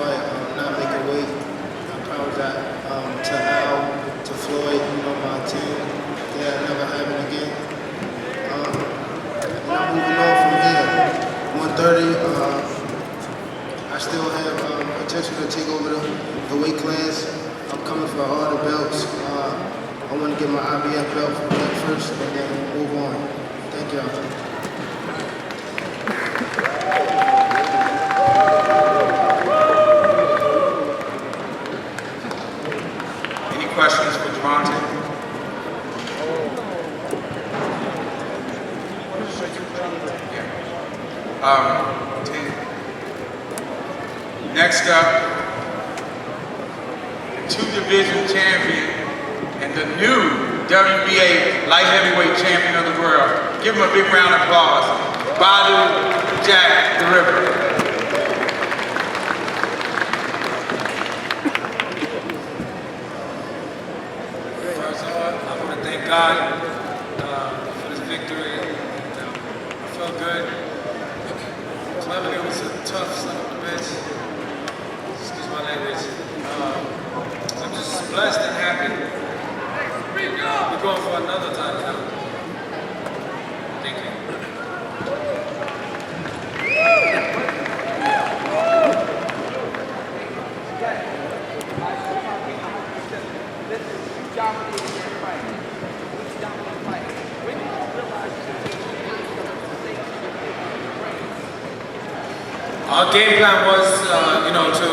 fight, not making weight. I promised that to Al, to Floyd, my team, that never happen again. And I'm moving on from here. 130, I still have potential to take over the weight class. I'm coming for all the belts. I want to get my IBF belt first and then move on. Thank y'all. Questions for Javante? Next up, the two-division champion and the new WBA light heavyweight champion of the world. Give him a big round of applause. Badu Jack the Ripper. God for this victory. I felt good. Cleveland was a tough son of a bitch. Excuse my language. I'm just blessed and happy. We're going for another time now. Thank you. Our game plan was, to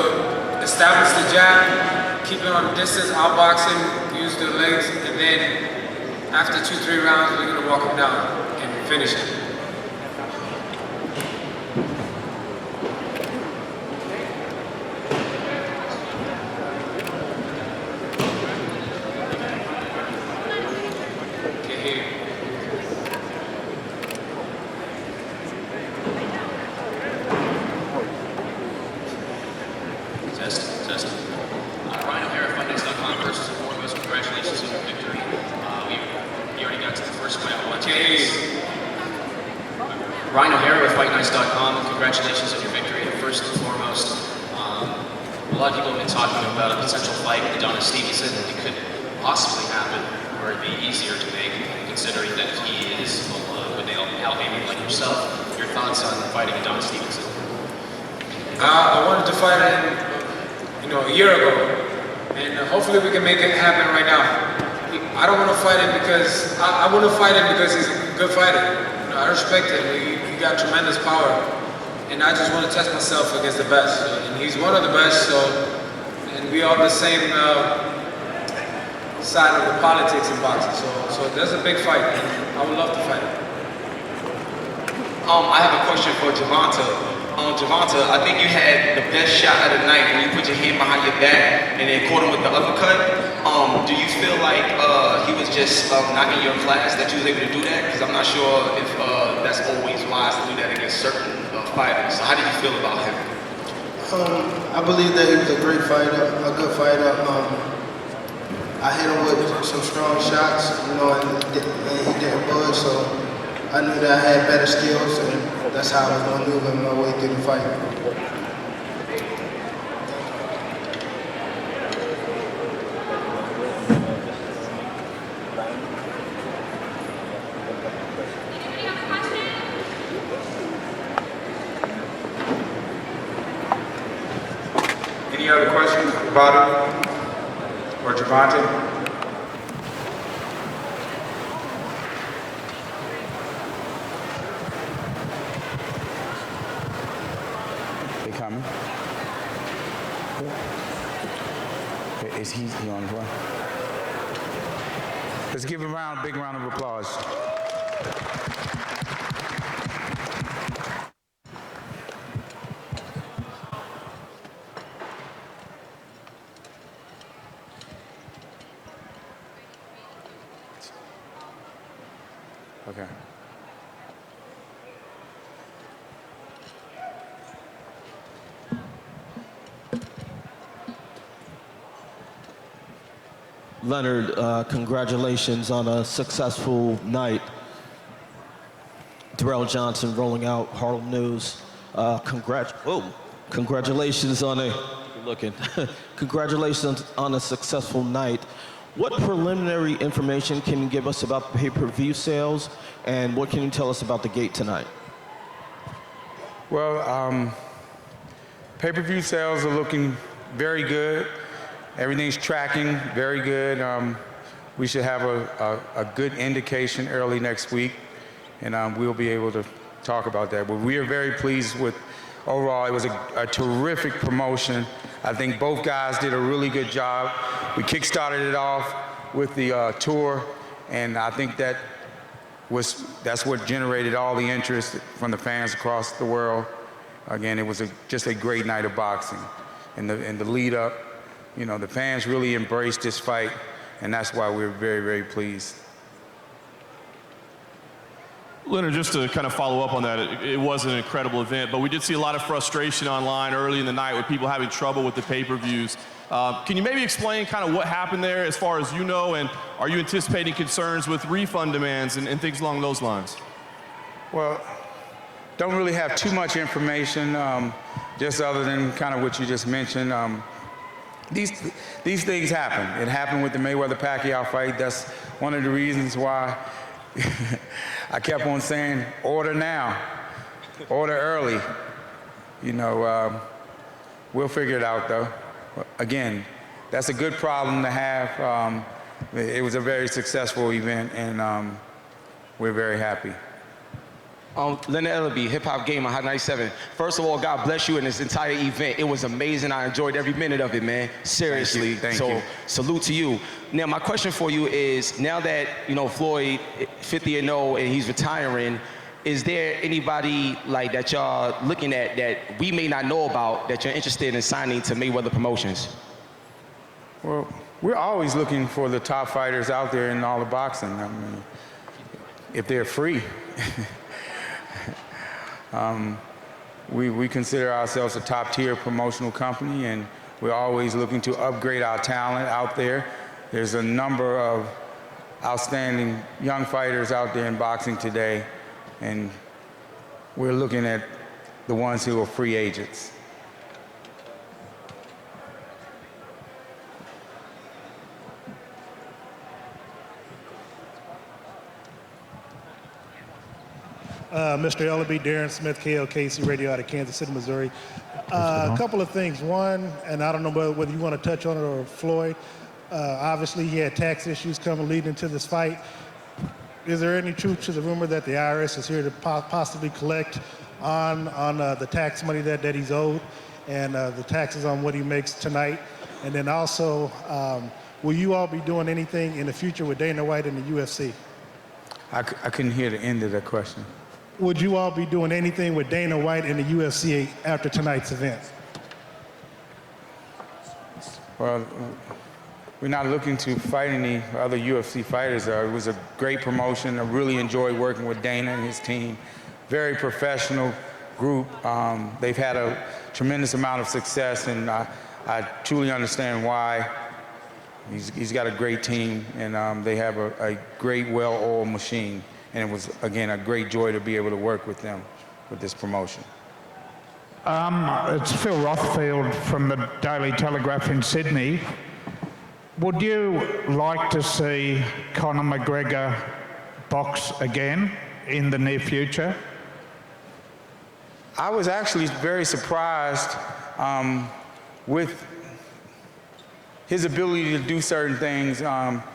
establish the jab, keep it on distance, outboxing, use the legs, and then after 2-3 rounds, we're going to walk him down and finish it. Congratulations on your victory. First and foremost, a lot of people have been talking about a potential fight with Adonis Stevenson that it could possibly happen, or it'd be easier to make, considering that he is with Ellerbee like yourself. Your thoughts on fighting Adonis Stevenson? I wanted to fight him, a year ago, and hopefully we can make it happen right now. I don't want to fight him because I want to fight him because he's a good fighter. I respect him. He got tremendous power. And I just want to test myself against the best. And he's one of the best, and we are on the same side of the politics in boxing. So there's a big fight, and I would love to fight him. I have a question for Javante. Javante, I think you had the best shot of the night when you put your hand behind your back and then caught him with the uppercut. Do you feel like he was just not in your class, that you was able to do that? Because I'm not sure if that's always wise to do that against certain fighters. So how did you feel about him? I believe that he was a great fighter, a good fighter. I hit him with some strong shots, and he didn't budge, so I knew that I had better skills, and that's how I was going to move my way through the fight. Any other questions for Badu or Javante? They coming? Is he on the floor? Let's give him a big round of applause. Okay. Leonard, congratulations on a successful night. Darrell Johnson rolling out Harlem News. Congratulations on congratulations on a successful night. What preliminary information can you give us about pay-per-view sales, and what can you tell us about the gate tonight? Well, pay-per-view sales are looking very good. Everything's tracking very good. We should have a good indication early next week, and we'll be able to talk about that. But we are very pleased with, overall, it was a terrific promotion. I think both guys did a really good job. We kick-started it off with the tour, and I think that's what generated all the interest from the fans across the world. Again, it was just a great night of boxing. And the lead up, you know, the fans really embraced this fight, and that's why we're very, very pleased. Leonard, just to kind of follow up on that, it was an incredible event, but we did see a lot of frustration online early in the night with people having trouble with the pay-per-views. Can you maybe explain kind of what happened there as far as you know, and are you anticipating concerns with refund demands and things along those lines? Well, don't really have too much information, just other than kind of what you just mentioned. These things happen. It happened with the Mayweather-Pacquiao fight. That's one of the reasons why I kept on saying, order now, order early. You know, we'll figure it out though. Again, that's a good problem to have. It was a very successful event, and we're very happy. Leonard Ellerbee, Hip Hop Gamer, Hot 97. First of all, God bless you in this entire event. It was amazing. I enjoyed every minute of it, man. Seriously. Thank you. Salute to you. Now, my question for you is, now that, you know, Floyd 50-0 and he's retiring, is there anybody like that y'all looking at that we may not know about that you're interested in signing to Mayweather Promotions? Well, we're always looking for the top fighters out there in all the boxing. I mean, if they're free. We consider ourselves a top-tier promotional company, and we're always looking to upgrade our talent out there. There's a number of outstanding young fighters out there in boxing today, and we're looking at the ones who are free agents. Mr. Ellerbee, Darren Smith, KLKC Radio out of Kansas City, Missouri. A couple of things. One, and I don't know whether you want to touch on it or Floyd, obviously he had tax issues coming leading into this fight. Is there any truth to the rumor that the IRS is here to possibly collect on the tax money that he's owed and the taxes on what he makes tonight? And then also, will you all be doing anything in the future with Dana White and the UFC? I couldn't hear the end of that question. Would you all be doing anything with Dana White and the UFC after tonight's event? Well, we're not looking to fight any other UFC fighters. It was a great promotion. I really enjoyed working with Dana and his team. Very professional group. They've had a tremendous amount of success, and I truly understand why. He's got a great team, and they have a great, well-oiled machine. And it was, again, a great joy to be able to work with them with this promotion. It's Phil Rothfield from the Daily Telegraph in Sydney. Would you like to see Conor McGregor box again in the near future? I was actually very surprised with his ability to do certain things.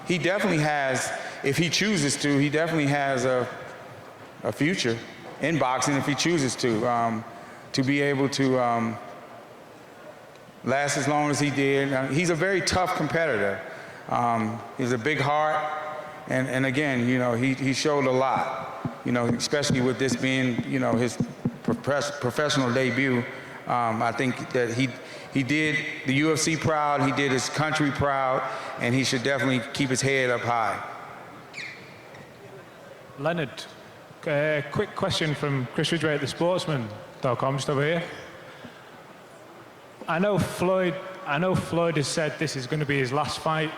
He definitely has, if he chooses to, he definitely has a future in boxing if he chooses to be able to last as long as he did. He's a very tough competitor. He's a big heart, and again, you know, he showed a lot, you know, especially with this being, you know, his professional debut. I think that he did the UFC proud, he did his country proud, and he should definitely keep his head up high. Leonard, quick question from Chris Ridgway at thesportsman.com, just over here. I know Floyd has said this is going to be his last fight.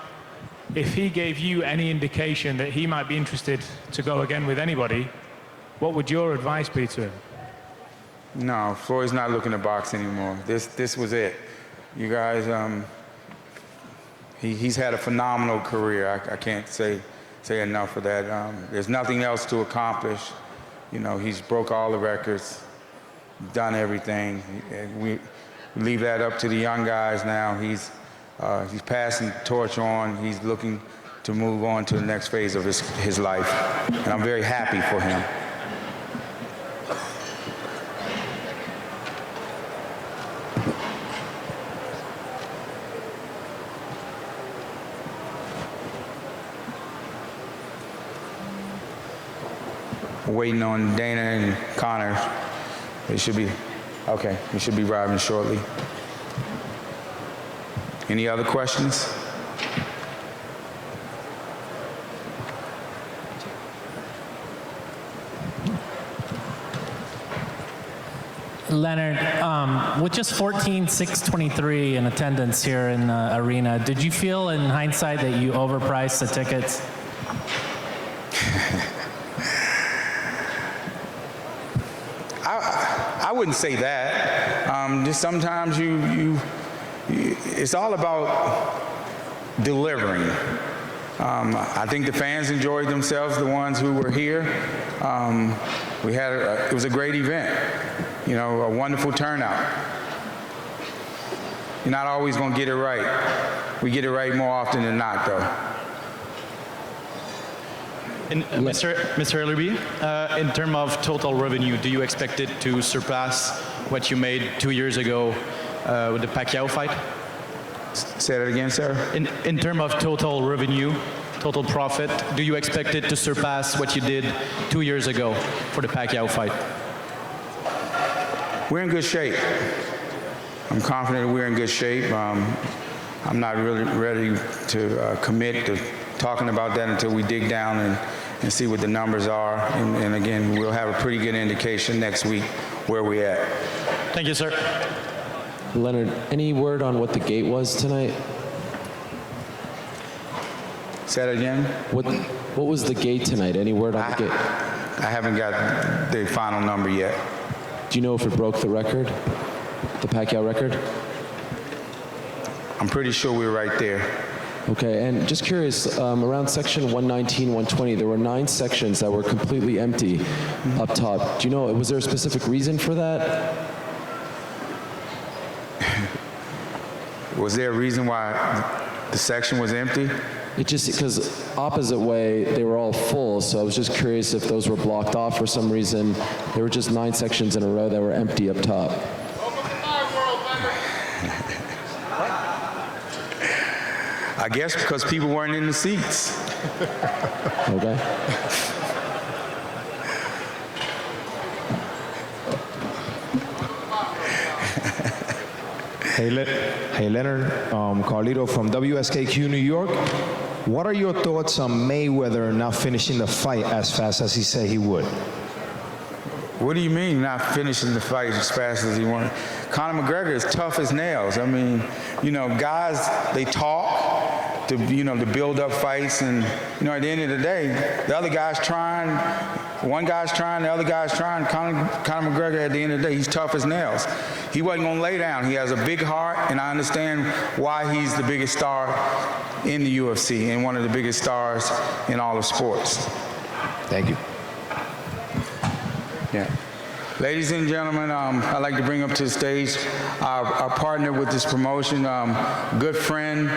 If he gave you any indication that he might be interested to go again with anybody, what would your advice be to him? No, Floyd's not looking to box anymore. This was it. You guys, he's had a phenomenal career. I can't say enough of that. There's nothing else to accomplish. You know, he's broke all the records, done everything. And we leave that up to the young guys now. He's passing the torch on. He's looking to move on to the next phase of his life. And I'm very happy for him. Waiting on Dana and Conor. They should be, okay, we should be arriving shortly. Any other questions? Leonard, with just 14,623 in attendance here in the arena, did you feel in hindsight that you overpriced the tickets? I wouldn't say that. Just sometimes it's all about delivering. I think the fans enjoyed themselves, the ones who were here. It was a great event, you know, a wonderful turnout. You're not always going to get it right. We get it right more often than not, though. Mr. Ellerbee, in terms of total revenue, do you expect it to surpass what you made 2 years ago with the Pacquiao fight? Say that again, sir. In terms of total revenue, total profit, do you expect it to surpass what you did 2 years ago for the Pacquiao fight? We're in good shape. I'm confident we're in good shape. I'm not really ready to commit to talking about that until we dig down and see what the numbers are. And again, we'll have a pretty good indication next week where we're at. Thank you, sir. Leonard, any word on what the gate was tonight? Say that again? What was the gate tonight? Any word on the gate? I haven't got the final number yet. Do you know if it broke the record? The Pacquiao record? I'm pretty sure we're right there. Okay, and just curious, around section 119, 120, there were 9 sections that were completely empty up top. Do you know, was there a specific reason for that? Was there a reason why the section was empty? It just, because opposite way, they were all full, so I was just curious if those were blocked off for some reason. There were just 9 sections in a row that were empty up top. I guess because people weren't in the seats. Okay. Hey Leonard, Carlito from WSKQ New York. What are your thoughts on Mayweather not finishing the fight as fast as he said he would? What do you mean not finishing the fight as fast as he wanted? Conor McGregor is tough as nails. I mean, you know, guys, they talk to, you know, to build up fights, and, you know, at the end of the day, the other guy's trying, one guy's trying, the other guy's trying. Conor McGregor, at the end of the day, he's tough as nails. He wasn't going to lay down. He has a big heart, and I understand why he's the biggest star in the UFC and one of the biggest stars in all of sports. Thank you. Yeah. Ladies and gentlemen, I'd like to bring up to the stage our partner with this promotion, good friend.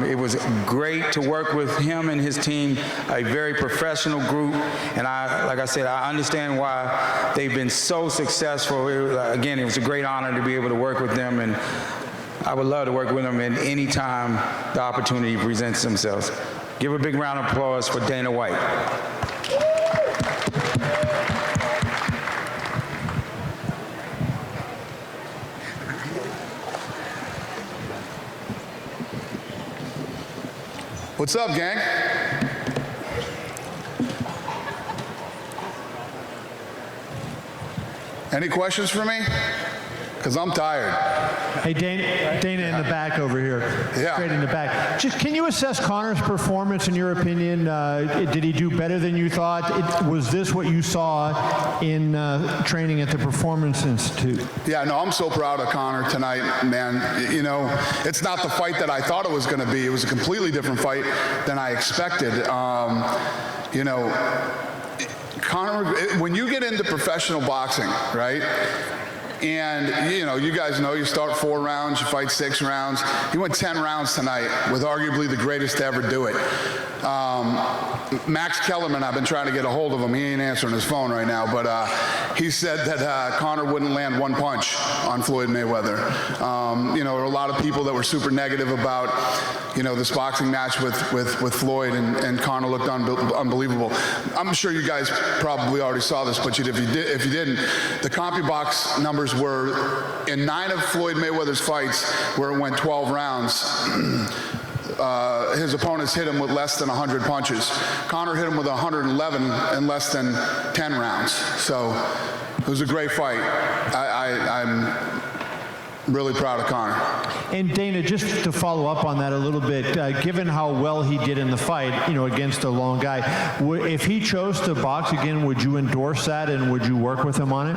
It was great to work with him and his team, a very professional group. And like I said, I understand why they've been so successful. Again, it was a great honor to be able to work with them, and I would love to work with them at any time the opportunity presents themselves. Give a big round of applause for Dana White. What's up, gang? Any questions for me? because I'm tired. Hey, Dana in the back over here. Yeah. Straight in the back. Just, can you assess Conor's performance in your opinion? Did he do better than you thought? Was this what you saw in training at the Performance Institute? Yeah, no, I'm so proud of Conor tonight, man. You know, it's not the fight that I thought it was going to be. It was a completely different fight than I expected. You know, Conor, when you get into professional boxing, right? And, you know, you guys know you start 4 rounds, you fight 6 rounds. He went 10 rounds tonight with arguably the greatest to ever do it. Max Kellerman, I've been trying to get a hold of him. He ain't answering his phone right now, but he said that Conor wouldn't land 1 punch on Floyd Mayweather. You know, there were a lot of people that were super negative about, you know, this boxing match with Floyd, and Conor looked unbelievable. I'm sure you guys probably already saw this, but if you didn't, the CompuBox numbers were in 9 of Floyd Mayweather's fights where it went 12 rounds. His opponents hit him with less than 100 punches. Conor hit him with 111 in less than 10 rounds. So it was a great fight. I'm really proud of Conor. And Dana, just to follow up on that a little bit, given how well he did in the fight, you know, against a long guy, if he chose to box again, would you endorse that and would you work with him on it?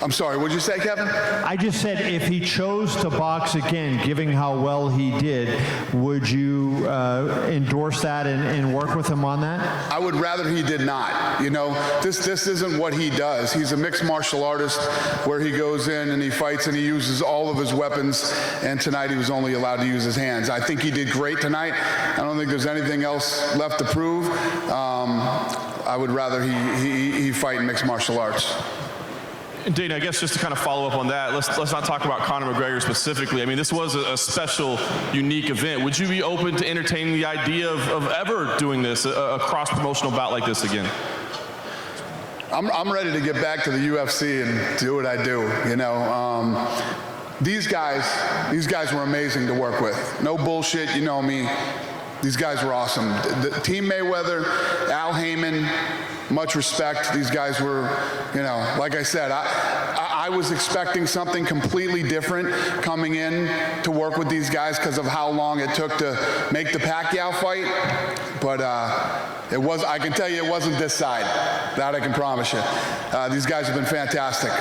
I'm sorry, what'd you say, Kevin? I just said if he chose to box again, given how well he did, would you endorse that and work with him on that? I would rather he did not. You know, this isn't what he does. He's a mixed martial artist where he goes in and he fights and he uses all of his weapons, and tonight he was only allowed to use his hands. I think he did great tonight. I don't think there's anything else left to prove. I would rather he fight in mixed martial arts. And Dana, I guess just to kind of follow up on that, let's not talk about Conor McGregor specifically. I mean, this was a special, unique event. Would you be open to entertaining the idea of ever doing this, a cross-promotional bout like this again? I'm ready to get back to the UFC and do what I do, you know. These guys were amazing to work with. No bullshit, you know me. These guys were awesome. Team Mayweather, Al Heyman, much respect. These guys were, you know, like I said, I was expecting something completely different coming in to work with these guys because of how long it took to make the Pacquiao fight. But I can tell you it wasn't this side. That I can promise you. These guys have been fantastic.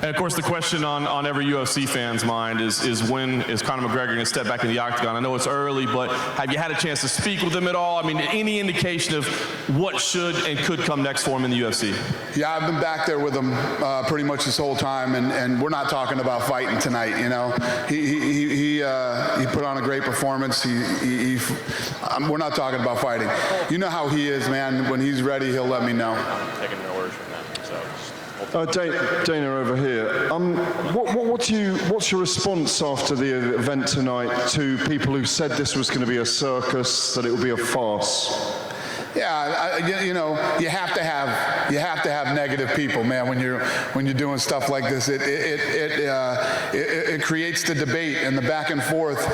And of course, the question on every UFC fan's mind is when is Conor McGregor going to step back in the octagon? I know it's early, but have you had a chance to speak with him at all? I mean, any indication of what should and could come next for him in the UFC? Yeah, I've been back there with him pretty much this whole time, and we're not talking about fighting tonight. You know, he put on a great performance. We're not talking about fighting. You know how he is, man. When he's ready, he'll let me know. I'm taking no orders from that. Dana over here. What's your response after the event tonight to people who said this was going to be a circus, that it would be a farce? Yeah, you know, you have to have negative people, man. When you're doing stuff like this, it creates the debate and the back and forth.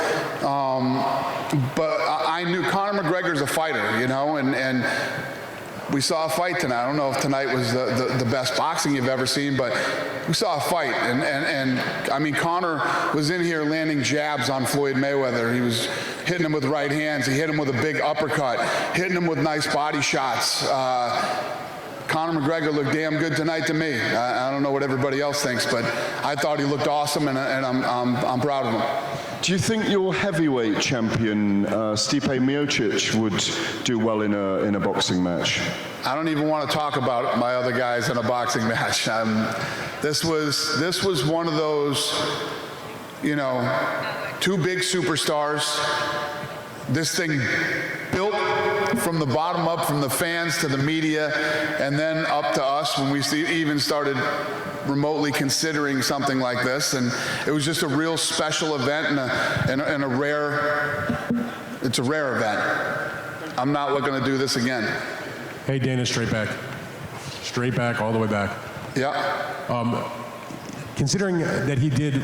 But I knew Conor McGregor's a fighter, you know, and we saw a fight tonight. I don't know if tonight was the best boxing you've ever seen, but we saw a fight. And I mean, Conor was in here landing jabs on Floyd Mayweather. He was hitting him with right hands. He hit him with a big uppercut, hitting him with nice body shots. Conor McGregor looked damn good tonight to me. I don't know what everybody else thinks, but I thought he looked awesome, and I'm proud of him. Do you think your heavyweight champion Stipe Miocic would do well in a boxing match? I don't even want to talk about my other guys in a boxing match. This was one of those, you know, 2 big superstars. This thing built from the bottom up, from the fans to the media, and then up to us when we even started remotely considering something like this. And it was just a real special event and a rare event. I'm not looking to do this again. Hey, Dana, straight back, all the way back. Yeah. Considering that he did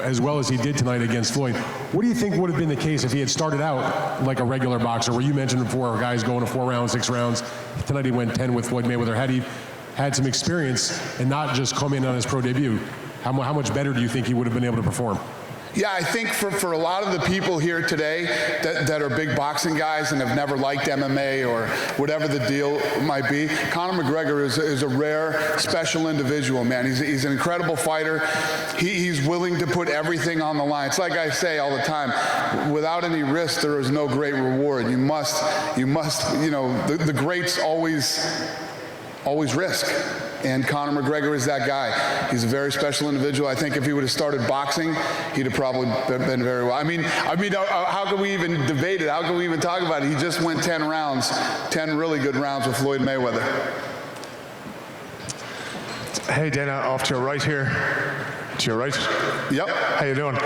as well as he did tonight against Floyd, what do you think would have been the case if he had started out like a regular boxer, where you mentioned before guys going to 4 rounds, 6 rounds? Tonight he went 10 with Floyd Mayweather. Had he had some experience and not just come in on his pro debut, How much better do you think he would have been able to perform? Yeah, I think for a lot of the people here today that are big boxing guys and have never liked MMA or whatever the deal might be, Conor McGregor is a rare, special individual, man. He's an incredible fighter. He's willing to put everything on the line. It's like I say all the time, without any risk, there is no great reward. You must, you know, the greats always risk. And Conor McGregor is that guy. He's a very special individual. I think if he would have started boxing, he'd have probably been very well. I mean, how can we even debate it? How can we even talk about it? He just went 10 rounds, 10 really good rounds with Floyd Mayweather. Hey, Dana, off to your right here. To your right? Yep. How you doing?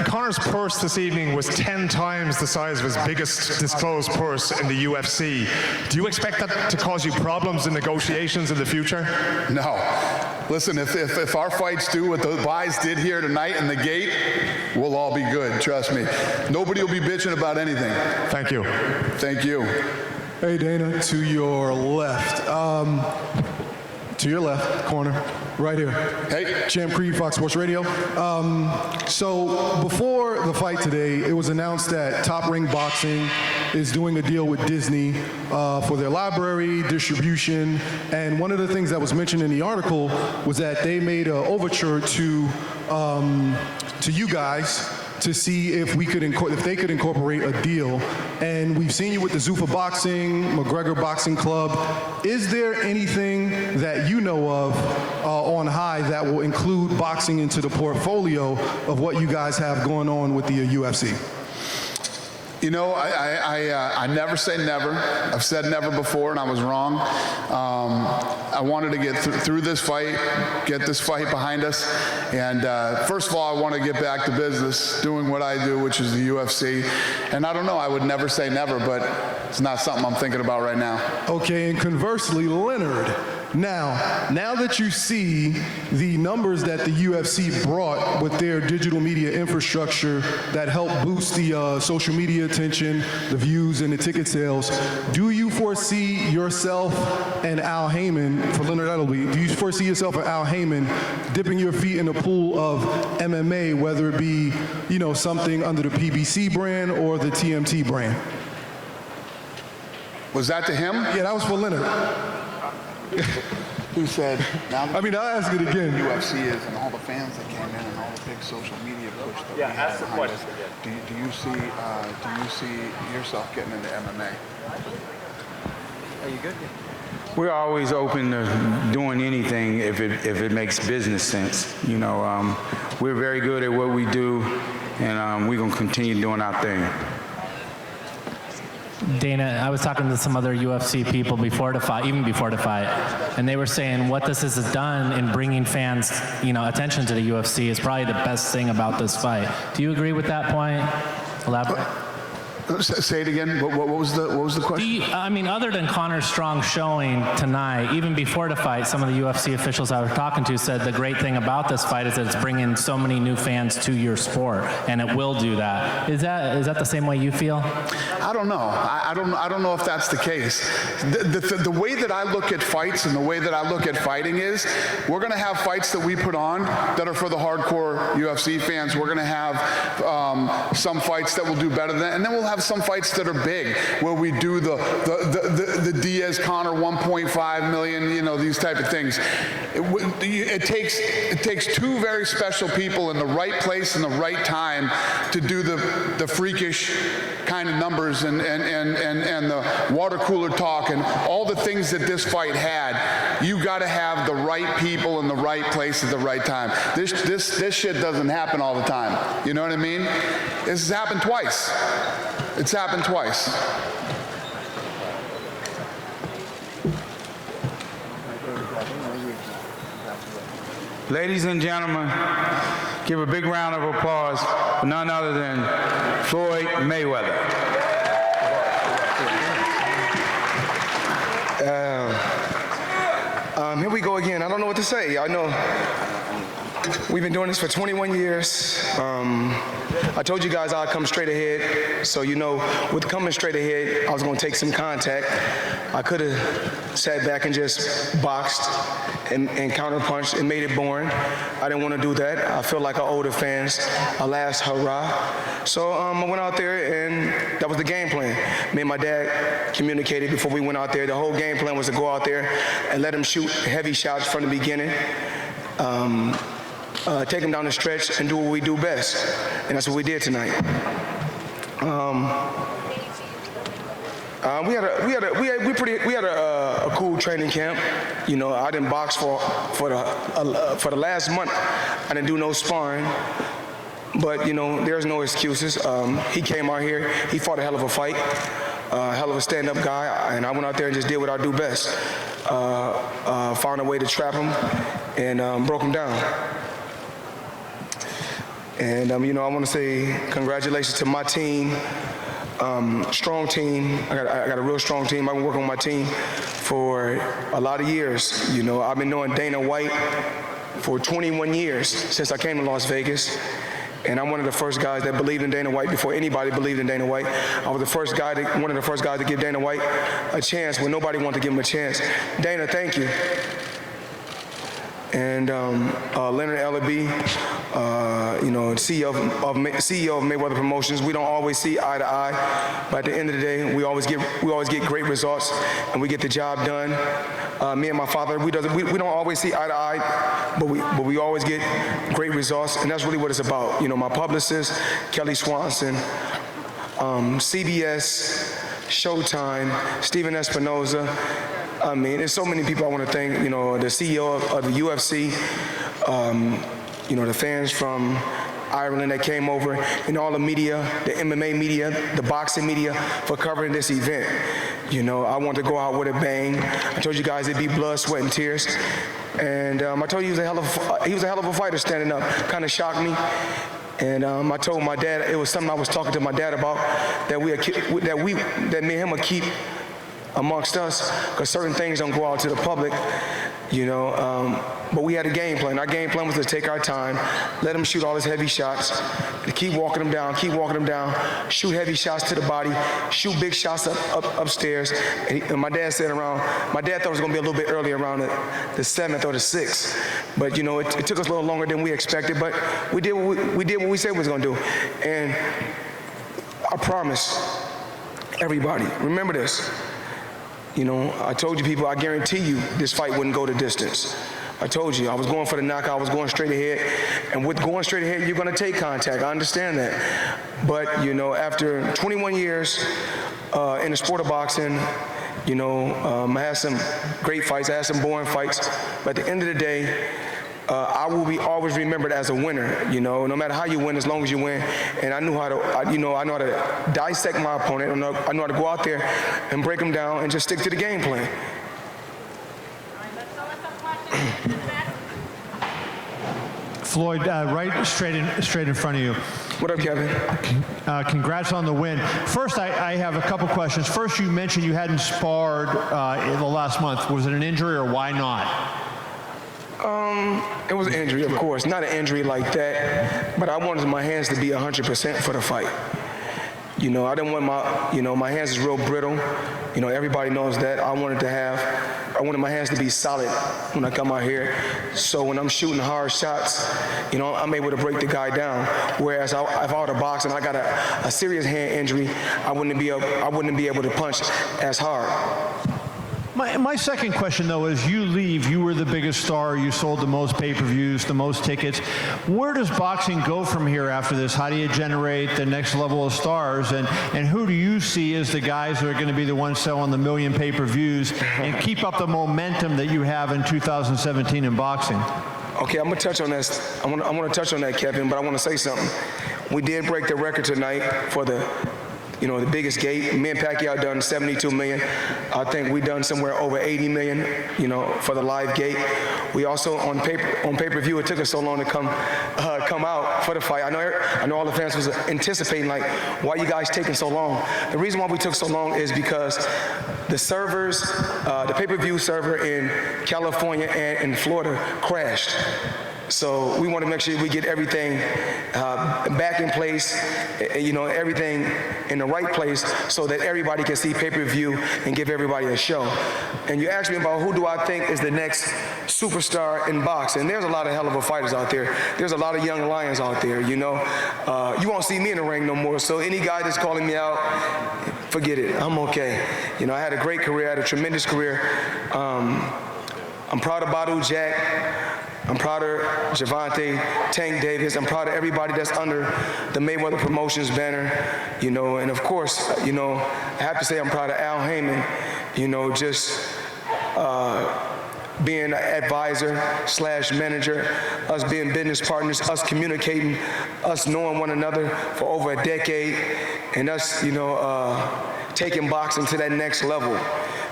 Conor's purse this evening was 10 times the size of his biggest disclosed purse in the UFC. Do you expect that to cause you problems in negotiations in the future? No. Listen, if our fights do what the guys did here tonight in the gate, we'll all be good, trust me. Nobody will be bitching about anything. Thank you. Thank you. Hey, Dana, to your left. To your left, corner, right here. Hey. Champ Creed, Fox Sports Radio. So before the fight today, it was announced that Top Ring Boxing is doing a deal with Disney for their library, distribution, and one of the things that was mentioned in the article was that they made an overture to you guys to see if they could incorporate a deal. And we've seen you with the Zuffa Boxing, McGregor Boxing Club. Is there anything that you know of on high that will include boxing into the portfolio of what you guys have going on with the UFC? You know, I never say never. I've said never before, and I was wrong. I wanted to get through this fight, get this fight behind us, and first of all, I want to get back to business, doing what I do, which is the UFC. And I don't know, I would never say never, but it's not something I'm thinking about right now. Okay, and conversely, Leonard, now that you see the numbers that the UFC brought with their digital media infrastructure that helped boost the social media attention, the views, and the ticket sales, do you foresee yourself and Al Heyman, for Leonard Ellerbee, do you foresee yourself and Al Heyman dipping your feet in the pool of MMA, whether it be, you know, something under the PBC brand or the TMT brand? Was that to him? Yeah, that was for Leonard. Who said, now I mean, I'll ask it again. UFC is and all the fans that came in and all the big social media push that we have behind us. Do you see yourself getting into MMA? Are you good? We're always open to doing anything if it makes business sense. You know, we're very good at what we do, and we're gonna continue doing our thing. Dana, I was talking to some other UFC people before the fight, even before the fight, and they were saying what this has done in bringing fans, you know, attention to the UFC is probably the best thing about this fight. Do you agree with that point? Elaborate. Say it again. What was the question? I mean, other than Conor's strong showing tonight, even before the fight, some of the UFC officials I was talking to said the great thing about this fight is that it's bringing so many new fans to your sport, and it will do that. Is that the same way you feel? I don't know. I don't know if that's the case. The way that I look at fights and the way that I look at fighting is, we're going to have fights that we put on that are for the hardcore UFC fans. We're going to have some fights that will do better than, and then we'll have some fights that are big, where we do the Diaz Conor 1.5 million, you know, these type of things. It takes two very special people in the right place and the right time to do the freakish kind of numbers and the water cooler talk and all the things that this fight had. You got to have the right people in the right place at the right time. This shit doesn't happen all the time. You know what I mean? This has happened twice. It's happened twice. Ladies and gentlemen, give a big round of applause for none other than Floyd Mayweather. Here we go again. I don't know what to say. I know. We've been doing this for 21 years. I told you guys I'd come straight ahead. So, you know, with coming straight ahead, I was going to take some contact. I could have sat back and just boxed and counterpunched and made it boring. I didn't want to do that. I feel like I owe the fans a last hurrah. So I went out there, and that was the game plan. Me and my dad communicated before we went out there. The whole game plan was to go out there and let him shoot heavy shots from the beginning. Take them down the stretch and do what we do best, and that's what we did tonight. We had a cool training camp. You know, I didn't box for the last month. I didn't do no sparring, but you know, there's no excuses. He came out here. He fought a hell of a fight, a hell of a stand-up guy, and I went out there and just did what I do best. Found a way to trap him and broke him down. And you know, I want to say congratulations to my team. Strong team. I got a real strong team. I've been working with my team for a lot of years. You know, I've been knowing Dana White for 21 years since I came to Las Vegas. And I'm one of the first guys that believed in Dana White before anybody believed in Dana White. I was one of the first guys to give Dana White a chance when nobody wanted to give him a chance. Dana, thank you. And Leonard Ellerbee, you know, CEO of Mayweather Promotions. We don't always see eye to eye, but at the end of the day, we always get great results, and we get the job done. Me and my father, we don't always see eye to eye, but we always get great results, and that's really what it's about. You know, my publicist, Kelly Swanson, CBS, Showtime, Steven Espinoza. I mean, there's so many people I want to thank. You know, the CEO of the UFC, you know, the fans from Ireland that came over, and all the media, the MMA media, the boxing media, for covering this event. You know, I want to go out with a bang. I told you guys it'd be blood, sweat, and tears. And I told you he was a hell of a fighter standing up. Kind of shocked me. And I told my dad, it was something I was talking to my dad about, that me and him would keep amongst us, because certain things don't go out to the public, you know. But we had a game plan. Our game plan was to take our time, let him shoot all his heavy shots, to keep walking him down, shoot heavy shots to the body, shoot big shots upstairs. And my dad thought it was going to be a little bit early, around the 7th or the 6th. But, you know, it took us a little longer than we expected, but we did what we said we was going to do. And I promise everybody, remember this. You know, I told you people, I guarantee you this fight wouldn't go the distance. I told you, I was going for the knockout, I was going straight ahead. And with going straight ahead, you're going to take contact. I understand that. But, you know, after 21 years in the sport of boxing, you know, I had some great fights, I had some boring fights. But at the end of the day, I will be always remembered as a winner, you know, no matter how you win, as long as you win. And I knew how to dissect my opponent. I know how to go out there and break them down and just stick to the game plan. Floyd, right straight in front of you. What up, Kevin? Congrats on the win. First, I have a couple questions. First, you mentioned you hadn't sparred in the last month. Was it an injury, or why not? It was an injury, of course. Not an injury like that, but I wanted my hands to be 100% for the fight. You know, I didn't want my hands is real brittle. You know, everybody knows that. I wanted my hands to be solid when I come out here. So when I'm shooting hard shots, you know, I'm able to break the guy down. Whereas if I were to box and I got a serious hand injury, I wouldn't be able to punch as hard. My second question, though, is you leave. You were the biggest star. You sold the most pay-per-views, the most tickets. Where does boxing go from here after this? How do you generate the next level of stars? And who do you see as the guys that are going to be the ones selling the million pay-per-views and keep up the momentum that you have in 2017 in boxing? Okay, I'm going to touch on this. I want to touch on that, Kevin, but I want to say something. We did break the record tonight for the biggest gate. Me and Pacquiao done 72 million. I think we done somewhere over 80 million, you know, for the live gate. We also on pay-per-view. It took us so long to come out for the fight. I know all the fans was anticipating, like, why you guys taking so long? The reason why we took so long is because the servers, the pay-per-view server in California and in Florida crashed. So we want to make sure we get everything back in place, everything in the right place so that everybody can see pay-per-view and give everybody a show. And you asked me about who do I think is the next superstar in boxing. There's a lot of hell of a fighters out there. There's a lot of young lions out there, you won't see me in the ring no more. So any guy that's calling me out, forget it. I'm okay. I had a great career. I had a tremendous career. I'm proud of Badu Jack. I'm proud of Gervonta, Tank Davis. I'm proud of everybody that's under the Mayweather Promotions banner, and of course, I have to say I'm proud of Al Heyman, just being an advisor / manager, us being business partners, us communicating, us knowing one another for over a decade, and us, taking boxing to that next level.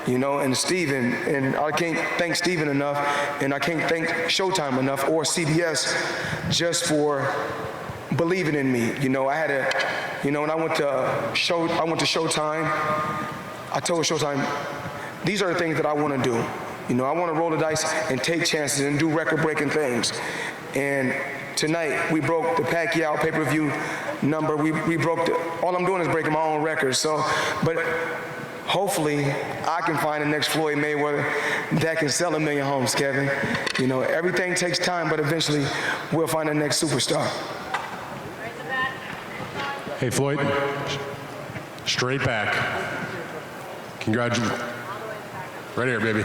And Steven, and I can't thank Steven enough, and I can't thank Showtime enough or CBS just for believing in me. I had when I went to Showtime, I told Showtime, these are the things that I want to do. I want to roll the dice and take chances and do record-breaking things. And tonight, we broke the Pacquiao pay-per-view number. We broke all I'm doing is breaking my own records. But hopefully, I can find the next Floyd Mayweather that can sell 1 million homes, Kevin. Everything takes time, but eventually we'll find the next superstar. Hey, Floyd, straight back. Congratulations. Right here, baby.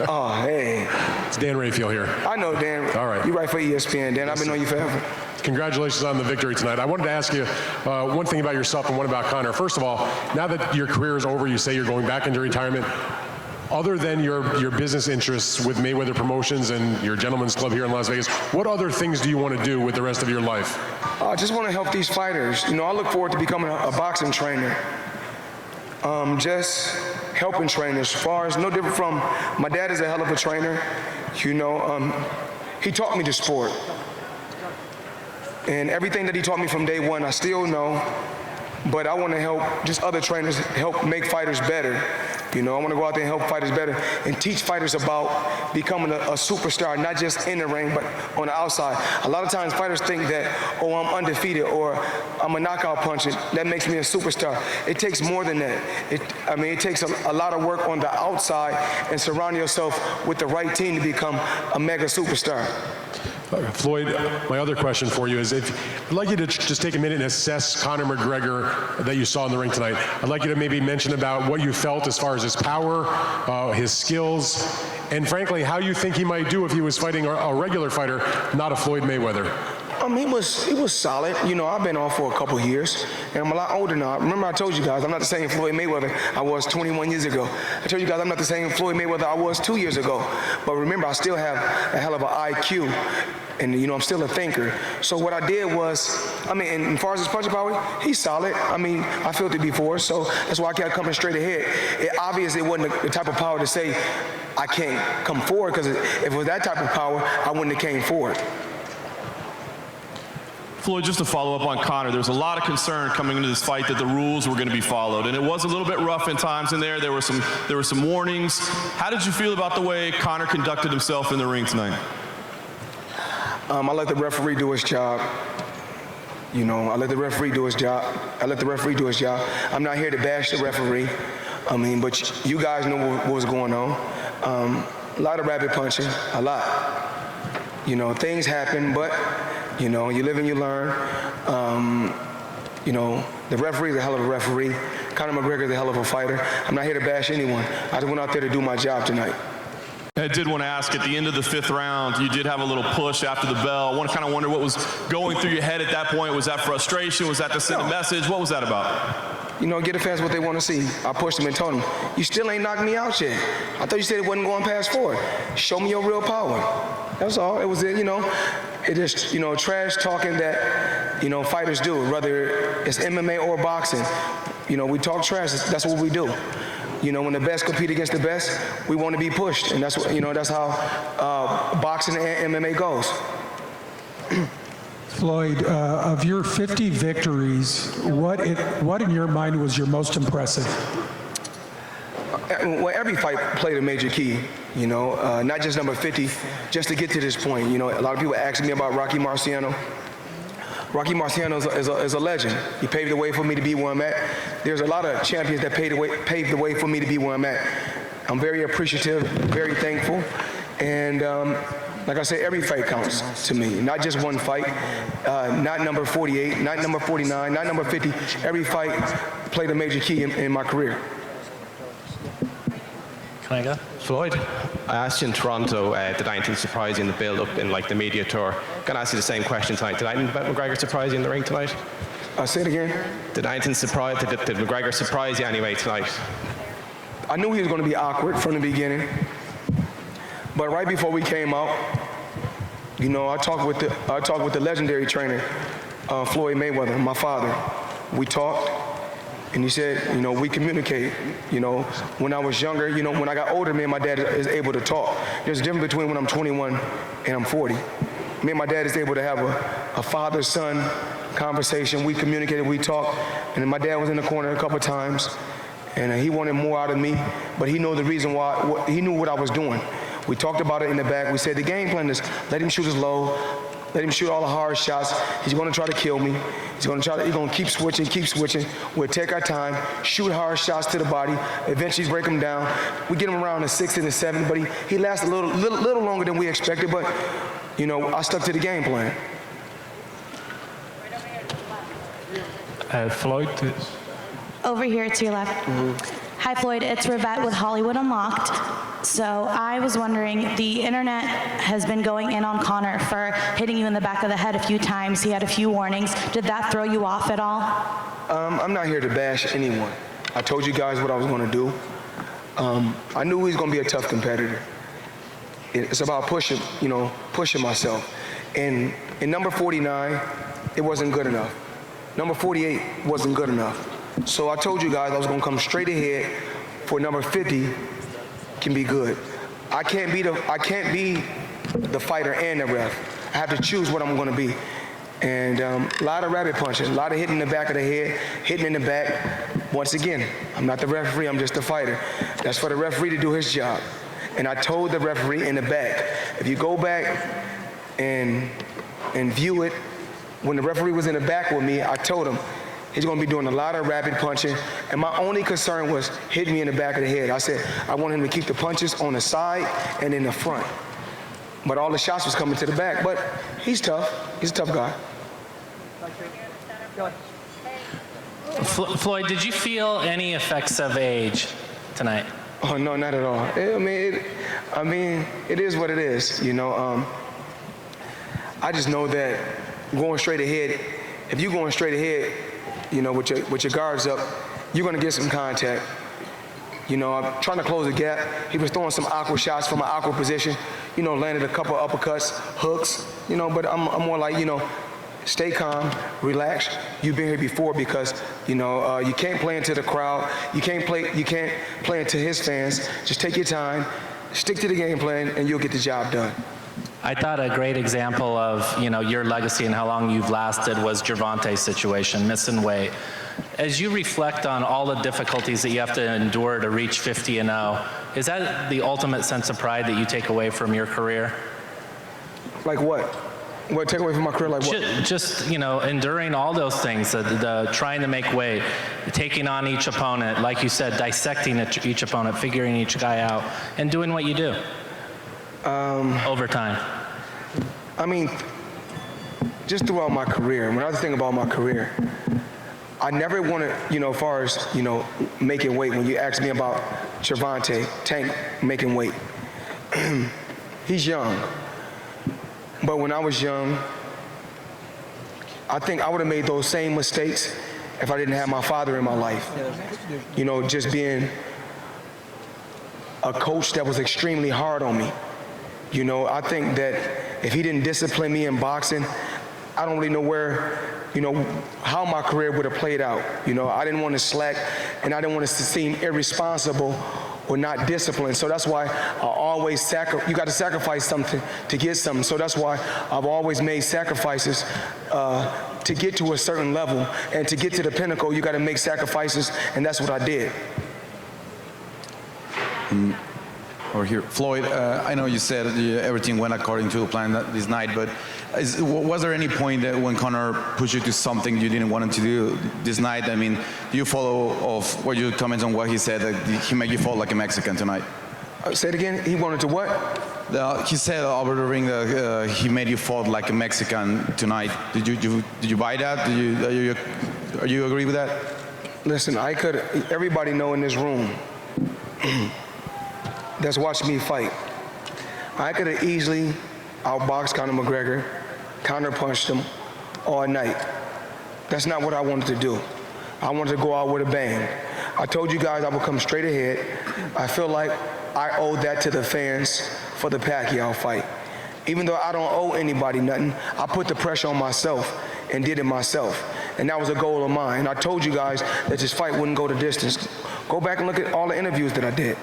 Oh, hey. It's Dan Rayfield here. I know, Dan. All right. You write for ESPN, Dan. I've been on you forever. Congratulations on the victory tonight. I wanted to ask you one thing about yourself and one about Conor. First of all, now that your career is over, you say you're going back into retirement. Other than your business interests with Mayweather Promotions and your gentleman's club here in Las Vegas, what other things do you want to do with the rest of your life? I just want to help these fighters. I look forward to becoming a boxing trainer. Just helping trainers. As far as no different from my dad is a hell of a trainer. He taught me the sport. And everything that he taught me from day one, I still know, but I want to help just other trainers help make fighters better. I want to go out there and help fighters better and teach fighters about becoming a superstar, not just in the ring, but on the outside. A lot of times fighters think that, I'm undefeated or I'm a knockout puncher. That makes me a superstar. It takes more than that. It takes a lot of work on the outside and surround yourself with the right team to become a mega superstar. Floyd, my other question for you is I'd like you to just take a minute and assess Conor McGregor that you saw in the ring tonight. I'd like you to maybe mention about what you felt as far as his power, his skills, and frankly, how you think he might do if he was fighting a regular fighter, not a Floyd Mayweather. He was solid. I've been off for a couple years, and I'm a lot older now. Remember I told you guys, I'm not the same Floyd Mayweather I was 21 years ago. I told you guys I'm not the same Floyd Mayweather I was 2 years ago. But remember, I still have a hell of an IQ, and I'm still a thinker. So what I did was, and as far as his punching power, he's solid. I felt it before, so that's why I kept coming straight ahead. Obviously, it wasn't the type of power to say I can't come forward, because if it was that type of power, I wouldn't have came forward. Floyd, just to follow up on Conor, there was a lot of concern coming into this fight that the rules were going to be followed, and it was a little bit rough in times in there. There were some warnings. How did you feel about the way Conor conducted himself in the ring tonight? I let the referee do his job. I let the referee do his job. I'm not here to bash the referee. But you guys know what was going on. A lot of rabbit punching, a lot. Things happen, but you live and you learn. The referee's a hell of a referee. Conor McGregor's a hell of a fighter. I'm not here to bash anyone. I just went out there to do my job tonight. I did want to ask, at the end of the 5th round, you did have a little push after the bell. I want to kind of wonder what was going through your head at that point. Was that frustration? Was that to send a message? What was that about? Get the fans what they want to see. I pushed them and told them, you still ain't knocked me out yet. I thought you said it wasn't going past 4. Show me your real power. That's all. It was, it is, trash talking that, fighters do, whether it's MMA or boxing. We talk trash. That's what we do. When the best compete against the best, we want to be pushed, and that's what, that's how boxing and MMA goes. Floyd, of your 50 victories, what in your mind was your most impressive? well, every fight played a major key, you know, not just number 50, just to get to this point. You know, a lot of people ask me about Rocky Marciano. Rocky Marciano is a legend. He paved the way for me to be where I'm at. There's a lot of champions that paved the way for me to be where I'm at. I'm very appreciative, very thankful, and like I said, every fight counts to me, not just one fight, not number 48, not number 49, not number 50. Every fight played a major key in my career. Can I go? Floyd, I asked you in Toronto, did anything surprise you in the build-up in like the media tour? I'm going to ask you the same question tonight. Did anything about McGregor surprise you in the ring tonight? Say it again. Did anything surprise, did McGregor surprise you anyway tonight? I knew he was going to be awkward from the beginning, but right before we came out, you know, I talked with the legendary trainer, Floyd Mayweather, my father. We talked. And he said, you know, we communicate. You know, when I was younger, you know, when I got older, me and my dad is able to talk. There's a difference between when I'm 21 and I'm 40. Me and my dad is able to have a father-son conversation. We communicated, we talked. And then my dad was in the corner a couple of times, and he wanted more out of me, but he knew the reason why. He knew what I was doing. We talked about it in the back. We said the game plan is let him shoot his low, let him shoot all the hard shots. He's going to try to kill me. He's going to keep switching. We'll take our time, shoot hard shots to the body, eventually break him down. We get him around the 6th and the 7th, but he lasts a little longer than we expected, but, you know, I stuck to the game plan. Floyd? Over here to your left. Mm-hmm. Hi, Floyd. It's Rivette with Hollywood Unlocked. So I was wondering, the internet has been going in on Conor for hitting you in the back of the head a few times. He had a few warnings. Did that throw you off at all? I'm not here to bash anyone. I told you guys what I was going to do. I knew he was going to be a tough competitor. It's about pushing myself. And in number 49, it wasn't good enough. Number 48 wasn't good enough. So I told you guys I was going to come straight ahead for number 50 can be good. I can't be the fighter and the ref. I have to choose what I'm going to be. And a lot of rabbit punches, a lot of hitting in the back of the head, hitting in the back. Once again, I'm not the referee, I'm just the fighter. That's for the referee to do his job. And I told the referee in the back, if you go back and view it, when the referee was in the back with me, I told him, he's going to be doing a lot of rapid punching, and my only concern was hitting me in the back of the head. I said I want him to keep the punches on the side and in the front. But all the shots was coming to the back. But he's tough. He's a tough guy. Floyd, did you feel any effects of age tonight? Oh, no, not at all. I mean, it is what it is, you know. I just know that going straight ahead, if you're going straight ahead, you know, with your guards up, you're going to get some contact. You know, I'm trying to close the gap. He was throwing some awkward shots from an awkward position. You know, landed a couple uppercuts, hooks. You know, but I'm more like, you know, stay calm, relax. You've been here before because, you know, you can't play into the crowd. You can't play into his fans. Just take your time, stick to the game plan, and you'll get the job done. I thought a great example of, you know, your legacy and how long you've lasted was Gervonta's situation, missing weight. As you reflect on all the difficulties that you have to endure to reach 50-0, is that the ultimate sense of pride that you take away from your career? Like what? What take away from my career? Like what? Just, you know, enduring all those things, the trying to make weight, taking on each opponent, like you said, dissecting each opponent, figuring each guy out, and doing what you do. Over time. I mean, just throughout my career, when I was thinking about my career, I never wanted, you know, as far as, you know, making weight, when you asked me about Gervonta, Tank making weight, he's young. But when I was young, I think I would have made those same mistakes if I didn't have my father in my life. You know, just being a coach that was extremely hard on me. You know, I think that if he didn't discipline me in boxing, I don't really know where, you know, how my career would have played out. You know, I didn't want to slack, and I didn't want to seem irresponsible or not disciplined. So that's why I always you got to sacrifice something to get something. So that's why I've always made sacrifices to get to a certain level. And to get to the pinnacle, you got to make sacrifices, and that's what I did. over here. Floyd, I know you said everything went according to the plan this night, but was there any point that when Conor pushed you to something you didn't want him to do this night? I mean, do you follow of what your comments on what he said, that he made you fall like a Mexican tonight? Say it again. He wanted to what? He said over the ring that he made you fall like a Mexican tonight. Did you buy that? Are you agree with that? Listen, everybody know in this room that's watching me fight, I could have easily outboxed Conor McGregor, counter-punched him all night. That's not what I wanted to do. I wanted to go out with a bang. I told you guys I would come straight ahead. I feel like I owe that to the fans for the Pacquiao fight. Even though I don't owe anybody nothing, I put the pressure on myself and did it myself. And that was a goal of mine. I told you guys that this fight wouldn't go the distance. Go back and look at all the interviews that I did.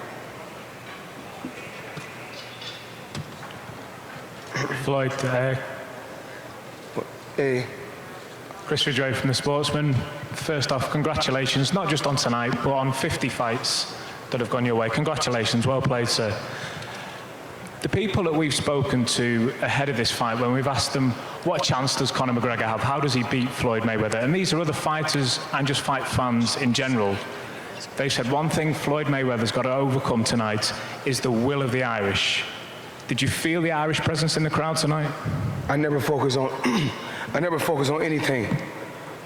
Floyd, hey. Chris Ridgway from The Sportsman. First off, congratulations, not just on tonight, but on 50 fights that have gone your way. Congratulations, well played, sir. The people that we've spoken to ahead of this fight, when we've asked them, what chance does Conor McGregor have? How does he beat Floyd Mayweather? And these are other fighters and just fight fans in general. They said one thing Floyd Mayweather's got to overcome tonight is the will of the Irish. Did you feel the Irish presence in the crowd tonight? I never focus on anything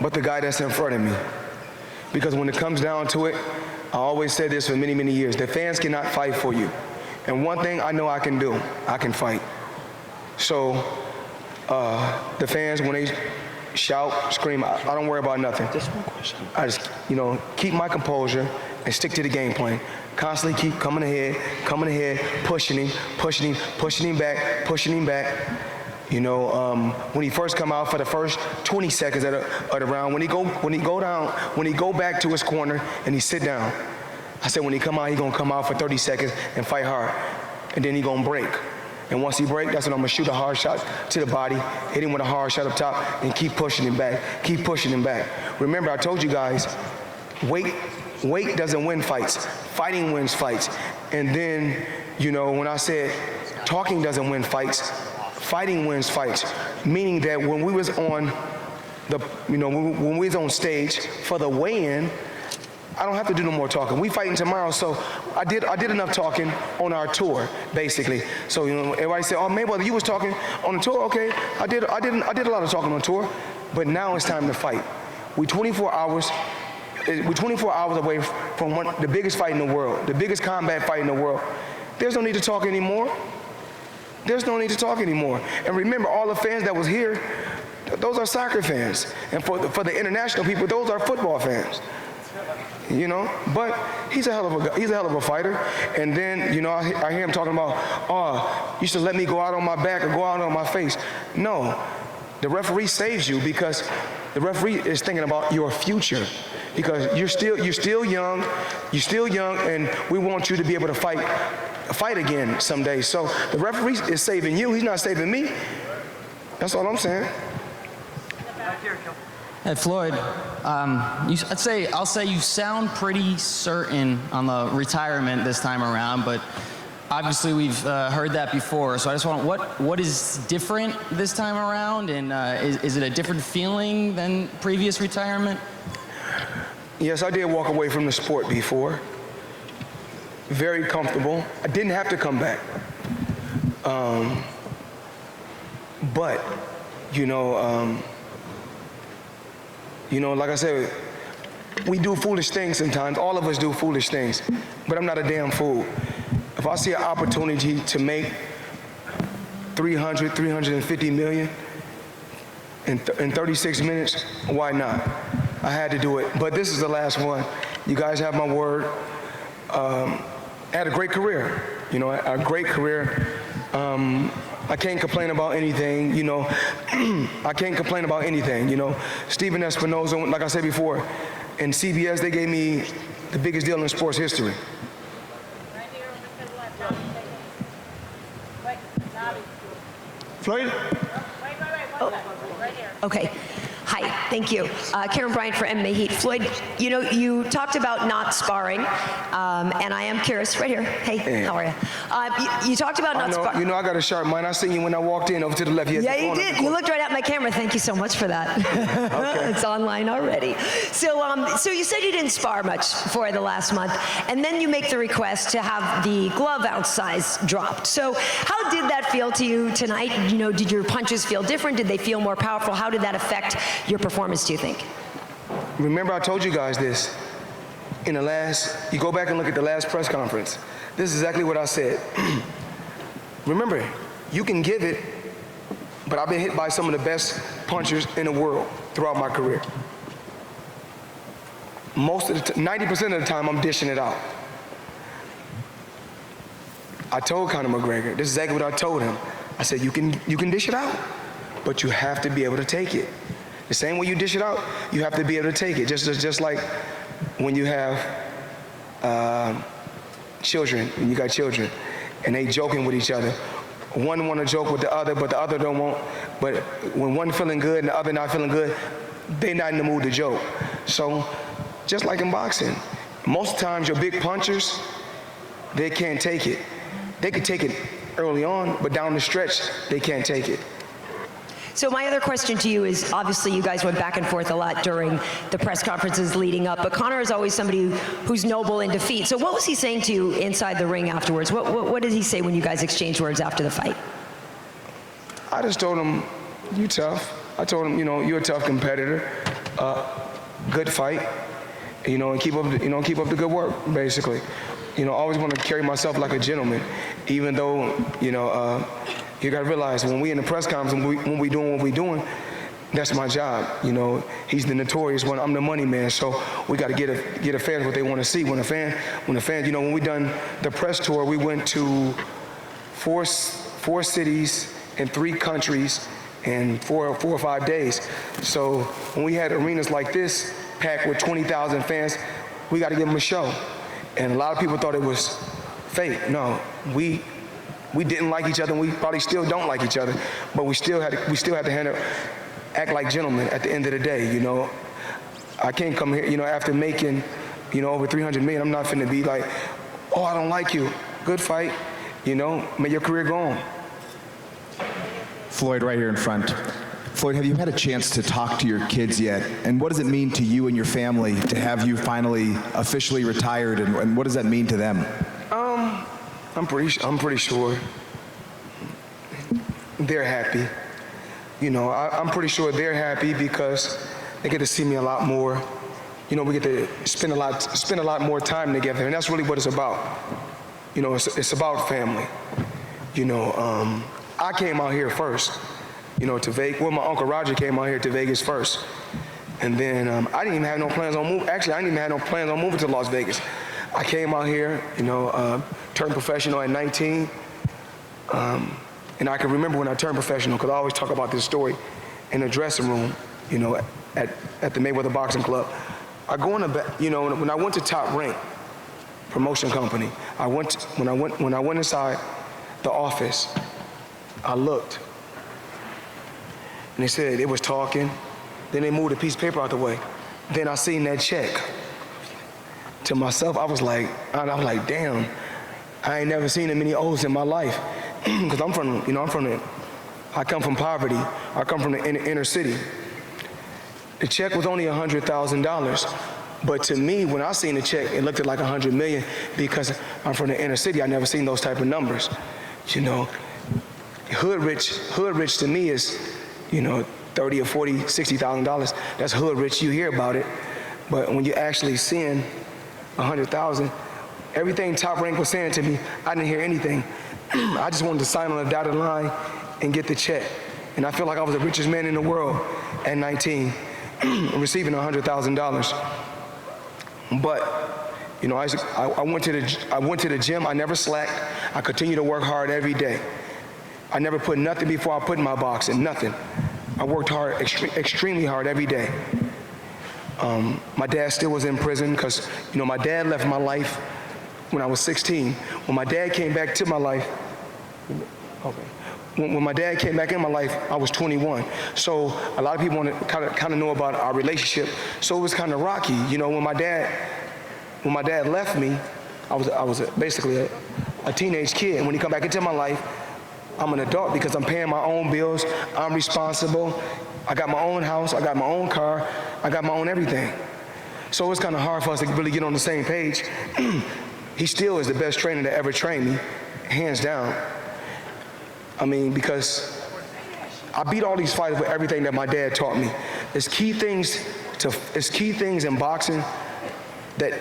but the guy that's in front of me. Because when it comes down to it, I always said this for many, many years, the fans cannot fight for you. And one thing I know I can do, I can fight. So the fans, when they shout, scream, I don't worry about nothing. Just one question. I just, keep my composure and stick to the game plan. Constantly keep coming ahead, pushing him back. When he first come out for the first 20 seconds of the round, when he go back to his corner and he sit down, I said when he come out, he gonna come out for 30 seconds and fight hard, and then he gonna break. And once he break, that's when I'm gonna shoot a hard shot to the body, hit him with a hard shot up top, and keep pushing him back. Remember, I told you guys, weight doesn't win fights. Fighting wins fights. And then, when I said talking doesn't win fights, fighting wins fights. Meaning that when we was on when we was on stage for the weigh-in, I don't have to do no more talking. We fighting tomorrow, so I did enough talking on our tour, basically. So everybody said, "Oh, Mayweather, you was talking on the tour." Okay, I did a lot of talking on tour, but now it's time to fight. We're 24 hours away from the biggest fight in the world, the biggest combat fight in the world. There's no need to talk anymore. And remember, all the fans that was here, those are soccer fans, and for the international people, those are football fans. But he's a hell of a fighter. And then, I hear him talking about, you should let me go out on my back or go out on my face. No, the referee saves you because the referee is thinking about your future. Because you're still young, and we want you to be able to fight again someday. So the referee is saving you. He's not saving me. That's all I'm saying. Hey, Floyd, I'll say you sound pretty certain on the retirement this time around, but obviously we've heard that before. So I just want, what is different this time around, and is it a different feeling than previous retirement? Yes, I did walk away from the sport before. Very comfortable. I didn't have to come back. But, like I said, we do foolish things sometimes. All of us do foolish things, but I'm not a damn fool. If I see an opportunity to make 350 million in 36 minutes, why not? I had to do it, but this is the last one. You guys have my word. I had a great career, a great career. I can't complain about anything, I can't complain about anything, Stephen Espinoza, like I said before, in CBS, they gave me the biggest deal in sports history. Floyd? Okay. Hi. Thank you. Karen Bryant for MMA Heat. Floyd, you know, you talked about not sparring, and I am curious, right here. Hey, how are you? You talked about not sparring. You know, I got a sharp mind. I seen you when I walked in over to the left. Yeah, you did. You looked right at my camera. Thank you so much for that. Okay. It's online already. So you said you didn't spar much for the last month, and then you make the request to have the glove ounce size dropped. So how did that feel to you tonight? You know, did your punches feel different? Did they feel more powerful? How did that affect your performance, do you think? Remember, I told you guys this. In the last, you go back and look at the last press conference. This is exactly what I said. Remember, you can give it, but I've been hit by some of the best punchers in the world throughout my career. Most of the 90% of the time, I'm dishing it out. I told Conor McGregor, this is exactly what I told him. I said, you can dish it out, but you have to be able to take it. The same way you dish it out, you have to be able to take it. Just like when you have children, when you got children, and they joking with each other. One want to joke with the other, but the other don't want. But when one feeling good and the other not feeling good, they not in the mood to joke. So, just like in boxing, most times your big punchers, they can't take it. They could take it early on, but down the stretch, they can't take it. So my other question to you is, obviously you guys went back and forth a lot during the press conferences leading up, but Conor is always somebody who's noble in defeat. So what was he saying to you inside the ring afterwards? What did he say when you guys exchanged words after the fight? I just told him, you tough. I told him, you know, you're a tough competitor. Good fight. You know, and keep up the good work, basically. You know, I always want to carry myself like a gentleman, even though, you know, you got to realize when we in the press conference, when we doing what we doing, that's my job. You know, he's the notorious one. I'm the money man. So we got to get a fan what they want to see. When a fan, you know, when we done the press tour, we went to four cities and 3 countries in 4 or 5 days. So when we had arenas like this packed with 20,000 fans, we got to give them a show. And a lot of people thought it was fake. No, we didn't like each other, and we probably still don't like each other, but we still had to act like gentlemen at the end of the day. You know, I can't come here, you know, after making, you know, over 300 million. I'm not finna be like, oh, I don't like you. Good fight, you know, may your career go on. Floyd, right here in front. Floyd, have you had a chance to talk to your kids yet? And what does it mean to you and your family to have you finally officially retired? And what does that mean to them? I'm pretty sure they're happy. You know, I'm pretty sure they're happy because they get to see me a lot more. You know, we get to spend a lot more time together, and that's really what it's about. You know, it's about family. You know, I came out here first. You know, to Vegas. Well, my Uncle Roger came out here to Vegas first. And then I didn't even have no plans on moving. Actually, I didn't even have no plans on moving to Las Vegas. I came out here, you know, turned professional at 19. And I can remember when I turned professional, because I always talk about this story in the dressing room, you know, at the Mayweather Boxing Club. I go in the back, you know, when I went to Top Rank promotion company, when I went inside the office, I looked. And they said, it was talking. Then they moved a piece of paper out the way. Then I seen that check. To myself, I was like, damn, I ain't never seen that many O's in my life. Because I come from poverty. I come from the inner city. The check was only $100,000. But to me, when I seen the check, it looked like 100 million because I'm from the inner city. I never seen those type of numbers. You know, hood rich to me is, you know, $30,000 or $40,000, $60,000. That's hood rich. You hear about it, but when you're actually seeing 100,000, everything Top Rank was saying to me, I didn't hear anything. I just wanted to sign on a dotted line and get the check. And I feel like I was the richest man in the world at 19, receiving $100,000. But you know, I went to the gym. I never slacked. I continued to work hard every day. I never put nothing before I put in my boxing, nothing. I worked hard, extremely hard every day. My dad still was in prison because, you know, my dad left my life when I was 16. When my dad came back to my life, when my dad came back in my life, I was 21. So a lot of people want to kind of know about our relationship. So it was kind of rocky. You know, when my dad left me, I was basically a teenage kid. And when he come back into my life, I'm an adult because I'm paying my own bills. I'm responsible. I got my own house. I got my own car. I got my own everything. So it's kind of hard for us to really get on the same page. He still is the best trainer that ever trained me, hands down. I mean, because I beat all these fighters with everything that my dad taught me. There's key things in boxing that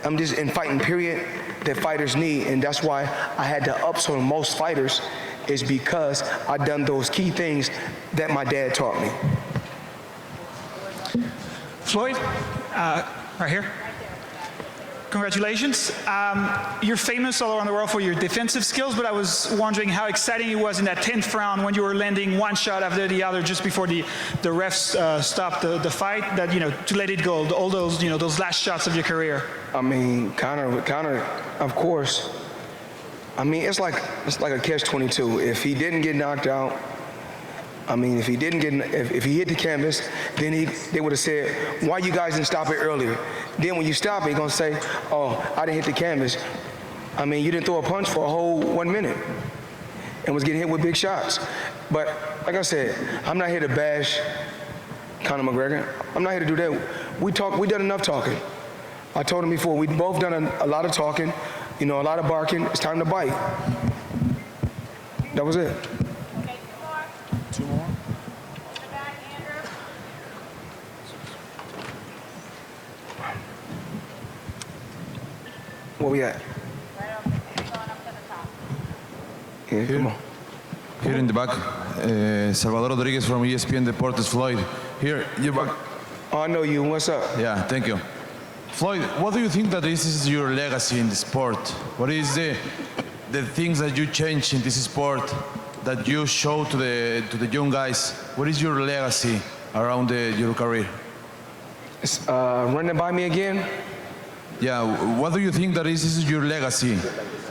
I'm just in fighting period that fighters need, and that's why I had to upsell most fighters, is because I done those key things that my dad taught me. Floyd, right here. Congratulations. You're famous all around the world for your defensive skills, but I was wondering how exciting it was in that 10th round when you were landing one shot after the other just before the refs stopped the fight, that, you know, to let it go, all those, you know, those last shots of your career. I mean, Conor, of course, I mean, it's like a catch-22. If he didn't get knocked out, I mean, if he hit the canvas, then they would have said, why you guys didn't stop it earlier? Then when you stop it, you're going to say, oh, I didn't hit the canvas. I mean, you didn't throw a punch for a whole 1 minute and was getting hit with big shots. But like I said, I'm not here to bash Conor McGregor. I'm not here to do that. We done enough talking. I told him before, we both done a lot of talking, you know, a lot of barking. It's time to bite. That was it. Two more. Where we at? Yeah, come on. Here in the back, Salvador Rodriguez from ESPN Deportes. Floyd, here, you're back. Oh, I know you. What's up? Yeah, thank you. Floyd, what do you think that this is your legacy in the sport? What is the things that you changed in this sport that you show to the young guys? What is your legacy around your career? Running by me again? Yeah, what do you think that this is your legacy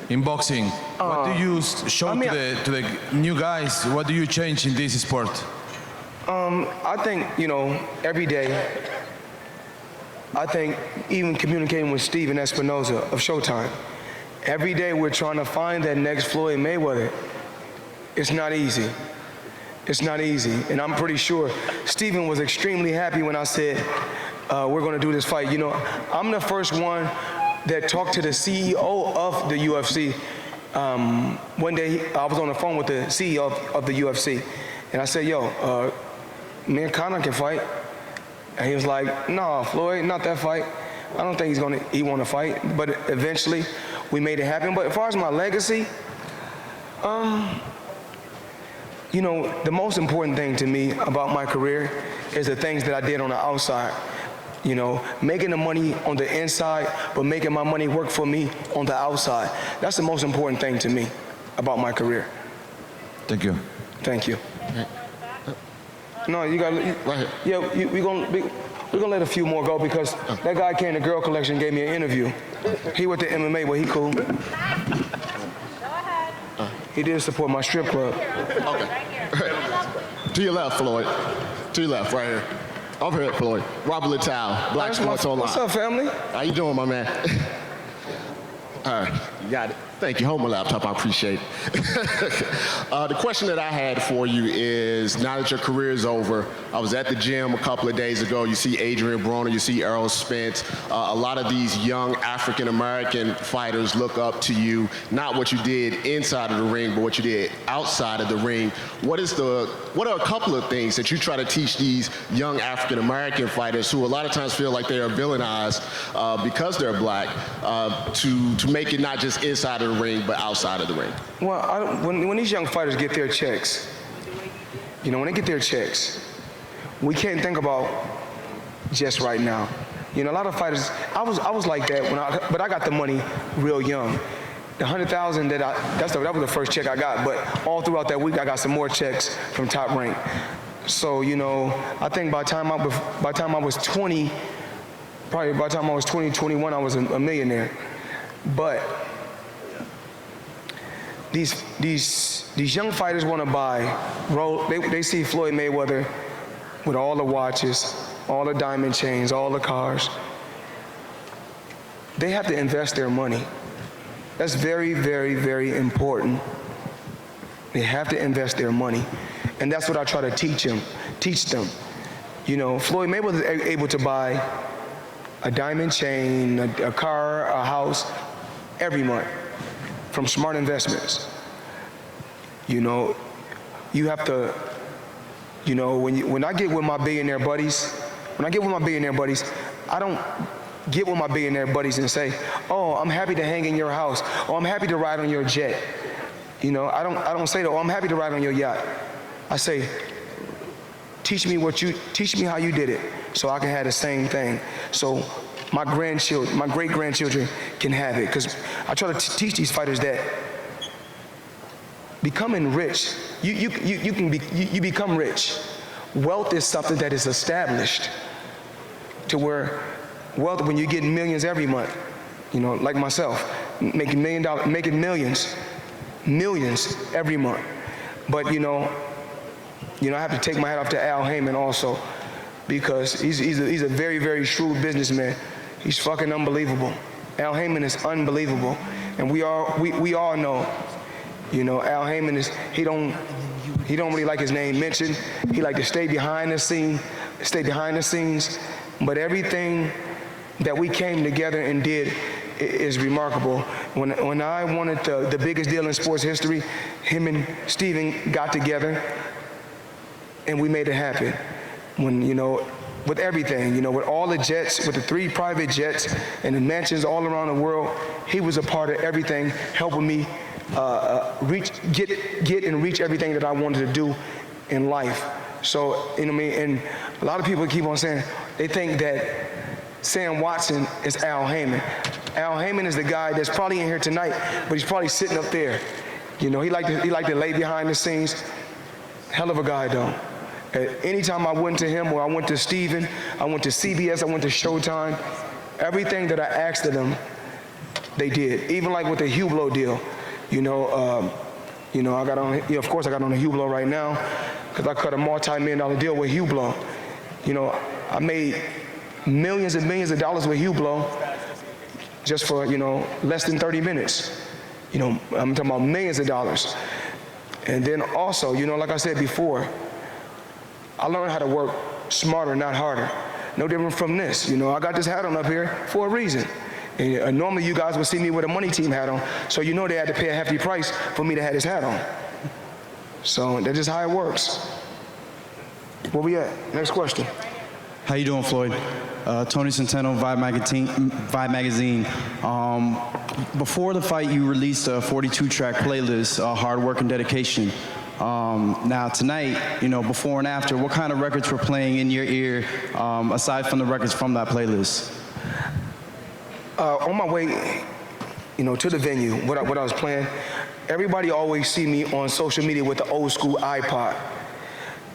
in boxing? What do you show to the new guys? What do you change in this sport? I think, you know, every day, I think even communicating with Steven Espinoza of Showtime, every day we're trying to find that next Floyd Mayweather. It's not easy. It's not easy. And I'm pretty sure Steven was extremely happy when I said, we're going to do this fight. You know, I'm the first one that talked to the CEO of the UFC. One day I was on the phone with the CEO of the UFC, and I said, yo, me and Conor can fight. And he was like, no, Floyd, not that fight. I don't think he want to fight. But eventually we made it happen. But as far as my legacy, you know, the most important thing to me about my career is the things that I did on the outside. You know, making the money on the inside, but making my money work for me on the outside. That's the most important thing to me about my career. Thank you. Thank you. No, you got right here. Yeah, we're gonna let a few more go because that guy came to Girl Collection, gave me an interview. He went to MMA, but he cool. Go ahead. He did support my strip club. Okay. To your left, Floyd. To your left, right here. Over here, Floyd. Robert Littal, Black Sports Online. What's up, family? How you doing, my man? All right, you got it. Thank you. Hold my laptop. I appreciate it. The question that I had for you is, now that your career is over, I was at the gym a couple of days ago. You see Adrian Broner, you see Errol Spence. A lot of these young African-American fighters look up to you, not what you did inside of the ring, but what you did outside of the ring. What are a couple of things that you try to teach these young African-American fighters who a lot of times feel like they are villainized because they're black, to make it not just inside of the ring, but outside of the ring? Well, when these young fighters get their checks, you know, when they get their checks, we can't think about just right now. You know, a lot of fighters, I was like that but I got the money real young. The $100,000 that was the first check I got, but all throughout that week I got some more checks from Top Rank. So, you know, I think by the time I was 20, probably by the time I was 20, 21, I was a millionaire. But these young fighters want to buy. They see Floyd Mayweather with all the watches, all the diamond chains, all the cars. They have to invest their money. That's very, very, very important. They have to invest their money. And that's what I try to teach them. You know, Floyd Mayweather is able to buy a diamond chain, a car, a house every month from smart investments. You know, you have to, you know, when I get with my billionaire buddies, I don't get with my billionaire buddies and say, oh, I'm happy to hang in your house, or I'm happy to ride on your jet. You know, I don't say that, oh, I'm happy to ride on your yacht. I say, teach me how you did it, so I can have the same thing. So my great-grandchildren can have it. Because I try to teach these fighters that becoming rich, you become rich. Wealth is something that is established to where wealth, when you get millions every month, you know, like myself, making millions every month. But you know, I have to take my hat off to Al Heyman also, because he's a very, very shrewd businessman. He's fucking unbelievable. Al Heyman is unbelievable, and we all know, you know, Al Heyman he don't really like his name mentioned. He like to stay behind the scenes. But everything that we came together and did is remarkable. When I wanted the biggest deal in sports history, him and Steven got together and we made it happen. When, you know, with everything, you know, with all the jets, with the 3 private jets and the mansions all around the world, he was a part of everything, helping me get and reach everything that I wanted to do in life. So, you know what I mean? And a lot of people keep on saying, they think that Sam Watson is Al Heyman. Al Heyman is the guy that's probably in here tonight, but he's probably sitting up there. You know, he like to lay behind the scenes. Hell of a guy, though. Anytime I went to him, or I went to Steven, I went to CBS, I went to Showtime, everything that I asked of them, they did. Even like with the Hublot deal, you know, I got on. You know, of course, I got on the Hublot right now because I cut a multi-million-dollar deal with Hublot. You know, I made millions and millions of dollars with Hublot just for, you know, less than 30 minutes. You know, I'm talking about millions of dollars. And then also, you know, like I said before, I learned how to work smarter, not harder. No different from this. You know, I got this hat on up here for a reason. And normally you guys would see me with a money team hat on, so you know they had to pay a hefty price for me to have this hat on. So that's just how it works. Where we at? Next question. How you doing, Floyd? Tony Centeno, Vibe Magazine. Before the fight, you released a 42-track playlist, Hard Work and Dedication. Now tonight, you know, before and after, what kind of records were playing in your ear, aside from the records from that playlist? On my way, you know, to the venue, what I was playing, everybody always see me on social media with the old school iPod.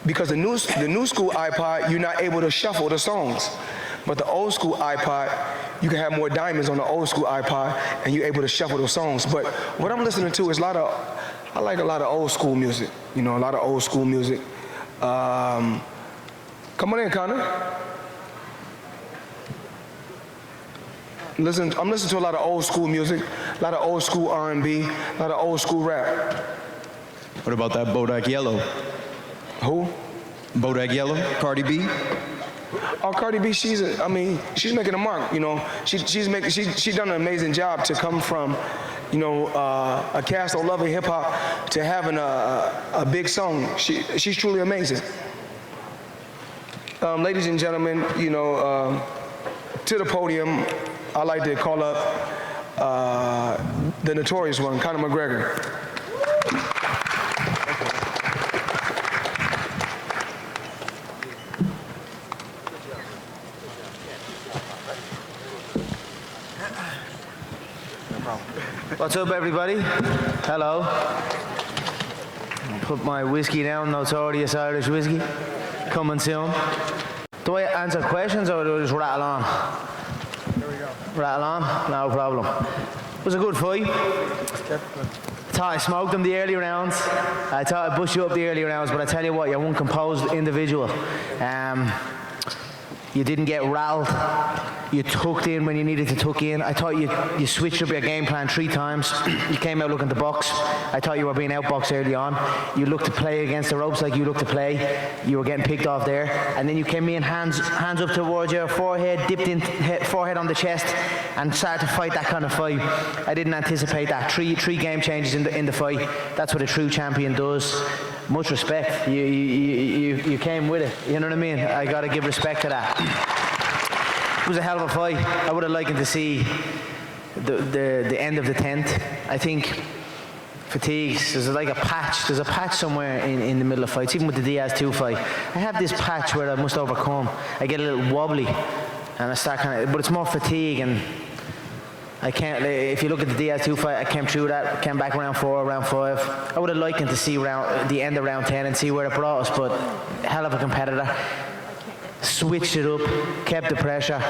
Because the new school iPod, you're not able to shuffle the songs. But the old school iPod, you can have more diamonds on the old school iPod, and you're able to shuffle those songs. But what I'm listening to is I like a lot of old school music. You know, a lot of old school music. Come on in, Conor. I'm listening to a lot of old school music, a lot of old school R&B, a lot of old school rap. What about that Bodak Yellow? Who? Bodak Yellow, Cardi B. Oh, Cardi B, she's making a mark. You know, she's done an amazing job to come from, you know, a cast of loving hip hop to having a big song. She's truly amazing. Ladies and gentlemen, you know, to the podium, I'd like to call up the notorious one, Conor McGregor. What's up, everybody? Hello. Put my whiskey down, Notorious Irish whiskey. Coming soon. Do I answer questions or do I just rattle on? Here we go. Rattle on? No problem. It was a good fight. thought I smoked him the early rounds. I thought I bushed you up the early rounds, but I tell you what, you're one composed individual. You didn't get riled. You tucked in when you needed to tuck in. I thought you switched up your game plan 3 times. You came out looking to box. I thought you were being outboxed early on. You looked to play against the ropes like you looked to play. You were getting picked off there. And then you came in hands up towards your forehead, dipped in forehead on the chest, and started to fight that kind of fight. I didn't anticipate that. Three game changes in the fight. That's what a true champion does. Much respect. You came with it. You know what I mean? I got to give respect to that. It was a hell of a fight. I would have liked to see the end of the 10th. I think fatigues, there's like a patch. There's a patch somewhere in the middle of fights, even with the Diaz 2 fight. I have this patch where I must overcome. I get a little wobbly, and I start but it's more fatigue, and I can't. If you look at the Diaz 2 fight, I came through that, came back round 4, round 5. I would have liked to see the end of round 10 and see where it brought us, but hell of a competitor. Switched it up, kept the pressure.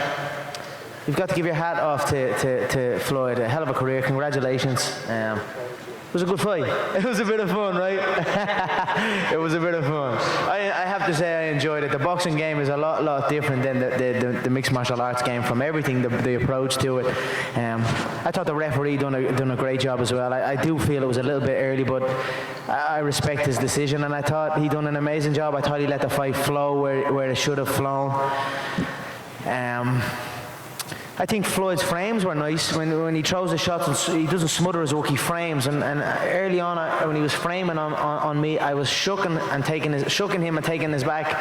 You've got to give your hat off to Floyd. A hell of a career. Congratulations. It was a good fight. It was a bit of fun, right? It was a bit of fun. I have to say I enjoyed it. The boxing game is a lot different than the mixed martial arts game, from everything, the approach to it. I thought the referee done a great job as well. I do feel it was a little bit early, but I respect his decision, and I thought he done an amazing job. I thought he let the fight flow where it should have flown. I think Floyd's frames were nice when he throws the shots and he doesn't smother his hook, he frames. And early on, when he was framing on me, I was shooking him and taking his back.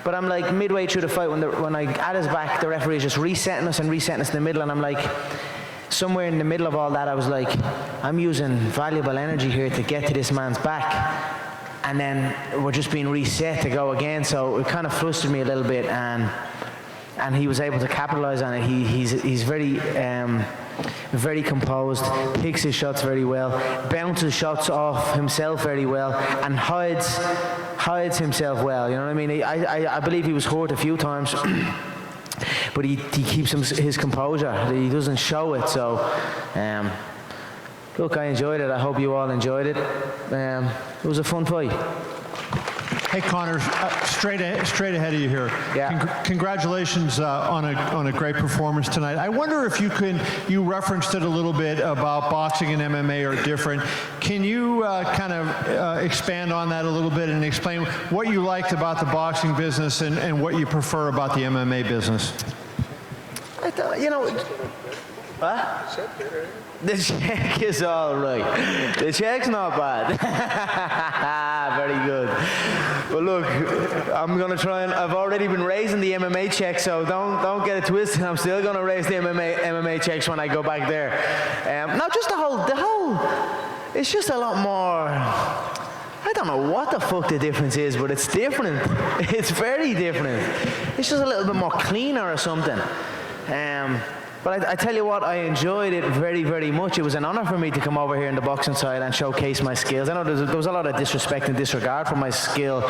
But I'm like midway through the fight when I at his back, the referee is just resetting us in the middle, and I'm like, somewhere in the middle of all that, I was like, I'm using valuable energy here to get to this man's back, and then we're just being reset to go again. So it kind of flustered me a little bit, and he was able to capitalize on it. He's very composed, picks his shots very well, bounces shots off himself very well, and hides himself well. You know what I mean? I believe he was hurt a few times, but he keeps his composure. He doesn't show it. So, look, I enjoyed it. I hope you all enjoyed it. It was a fun fight. Hey, Conor, straight ahead of you here. Yeah. Congratulations on a great performance tonight. I wonder if you referenced it a little bit about boxing and MMA are different. Can you kind of expand on that a little bit and explain what you liked about the boxing business and what you prefer about the MMA business? I thought, the check is all right. The check's not bad. Very good. But look, I'm gonna try and I've already been raising the MMA check, so don't get it twisted. I'm still gonna raise the MMA checks when I go back there. Now, just the whole. It's just a lot more. I don't know what the fuck the difference is, but it's different. It's very different. It's just a little bit more cleaner or something. But I tell you what, I enjoyed it very, very much. It was an honor for me to come over here in the boxing side and showcase my skills. I know there was a lot of disrespect and disregard for my skill.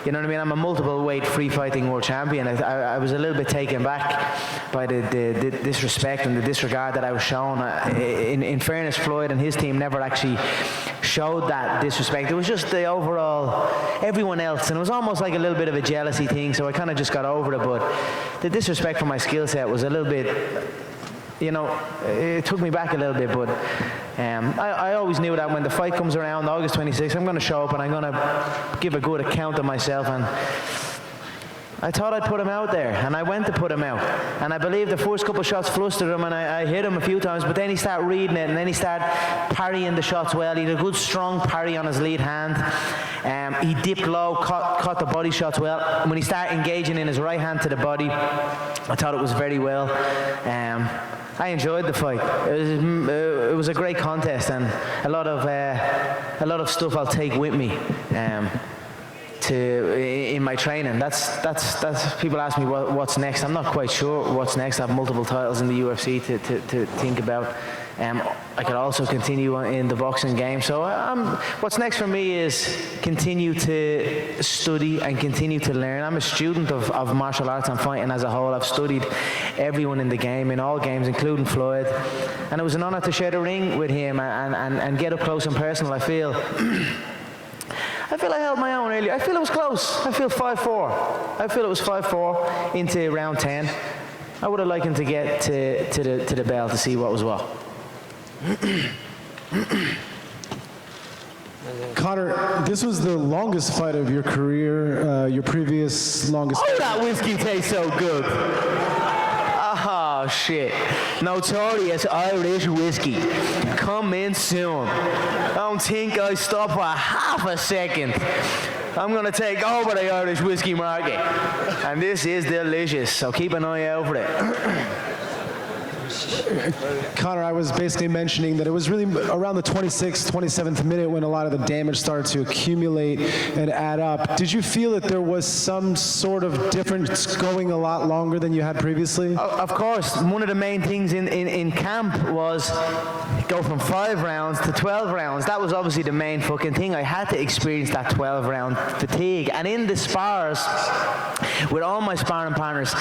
You know what I mean? I'm a multiple weight free fighting world champion. I was a little bit taken back by the disrespect and the disregard that I was shown. In fairness, Floyd and his team never actually showed that disrespect. It was just the overall, everyone else. And it was almost like a little bit of a jealousy thing, so I kind of just got over it. But the disrespect for my skill set was a little bit, it took me back a little bit, but I always knew that when the fight comes around, August 26th, I'm going to show up and I'm going to give a good account of myself. And I thought I'd put him out there, and I went to put him out. And I believe the first couple of shots flustered him, and I hit him a few times, but then he started reading it, and then he started parrying the shots well. He had a good, strong parry on his lead hand. He dipped low, caught the body shots well. When he started engaging in his right hand to the body, I thought it was very well. I enjoyed the fight. It was a great contest, and a lot of stuff I'll take with me in my training. That's people ask me what's next. I'm not quite sure what's next. I have multiple titles in the UFC to think about. I could also continue in the boxing game. So what's next for me is continue to study and continue to learn. I'm a student of martial arts and fighting as a whole. I've studied everyone in the game, in all games, including Floyd. And it was an honor to share the ring with him and get up close and personal. I feel I held my own earlier. I feel it was close. I feel 5-4. I feel it was 5-4 into round 10. I would have liked him to get to the bell to see what was what. Conor, this was the longest fight of your career, your previous longest. Oh, that whiskey tastes so good. Oh, shit. Notorious Irish whiskey. Coming soon. Don't think I stop for half a second. I'm going to take over the Irish whiskey market. And this is delicious, so keep an eye out for it. Conor, I was basically mentioning that it was really around the 26th, 27th minute when a lot of the damage started to accumulate and add up. Did you feel that there was some sort of difference going a lot longer than you had previously? Of course. One of the main things in camp was go from 5 rounds to 12 rounds. That was obviously the main fucking thing. I had to experience that 12-round fatigue. And in the spars, with all my sparring partners,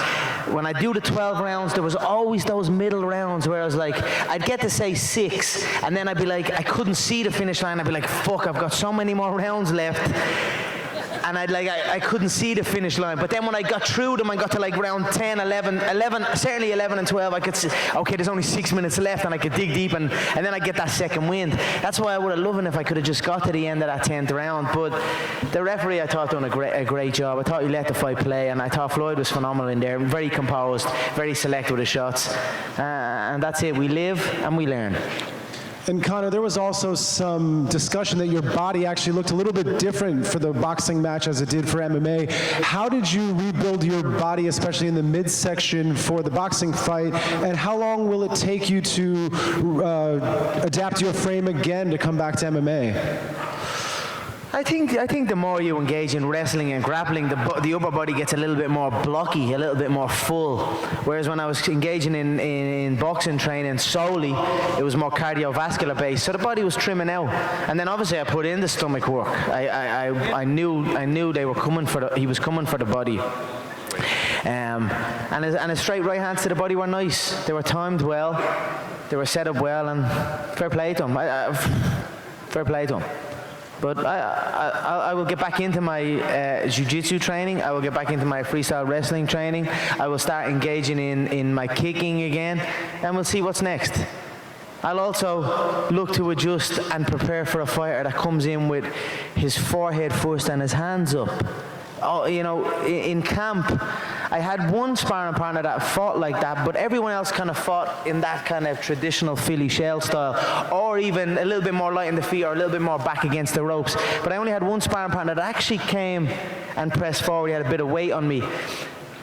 when I do the 12 rounds, there was always those middle rounds where I was like, I'd get to say 6, and then I'd be like, I couldn't see the finish line. I'd be like, fuck, I've got so many more rounds left. And I couldn't see the finish line. But then when I got through them, I got to like round 10, 11, certainly 11 and 12, I could see, okay, there's only 6 minutes left, and I could dig deep, and then I get that second wind. That's why I would have loved it if I could have just got to the end of that 10th round. But the referee, I thought, done a great job. I thought he let the fight play, and I thought Floyd was phenomenal in there, very composed, very select with his shots. And that's it. We live and we learn. And Conor, there was also some discussion that your body actually looked a little bit different for the boxing match as it did for MMA. How did you rebuild your body, especially in the midsection for the boxing fight? And how long will it take you to adapt your frame again to come back to MMA? I think the more you engage in wrestling and grappling, the upper body gets a little bit more blocky, a little bit more full. Whereas when I was engaging in boxing training solely, it was more cardiovascular based. So the body was trimming out. And then obviously I put in the stomach work. I knew they were coming he was coming for the body. And his straight right hands to the body were nice. They were timed well. They were set up well, and fair play to him. Fair play to him. But I will get back into my jiu-jitsu training. I will get back into my freestyle wrestling training. I will start engaging in my kicking again, and we'll see what's next. I'll also look to adjust and prepare for a fighter that comes in with his forehead first and his hands up. Oh, you know, in camp, I had one sparring partner that fought like that, but everyone else kind of fought in that kind of traditional Philly shell style, or even a little bit more light in the feet, or a little bit more back against the ropes. But I only had one sparring partner that actually came and pressed forward. He had a bit of weight on me.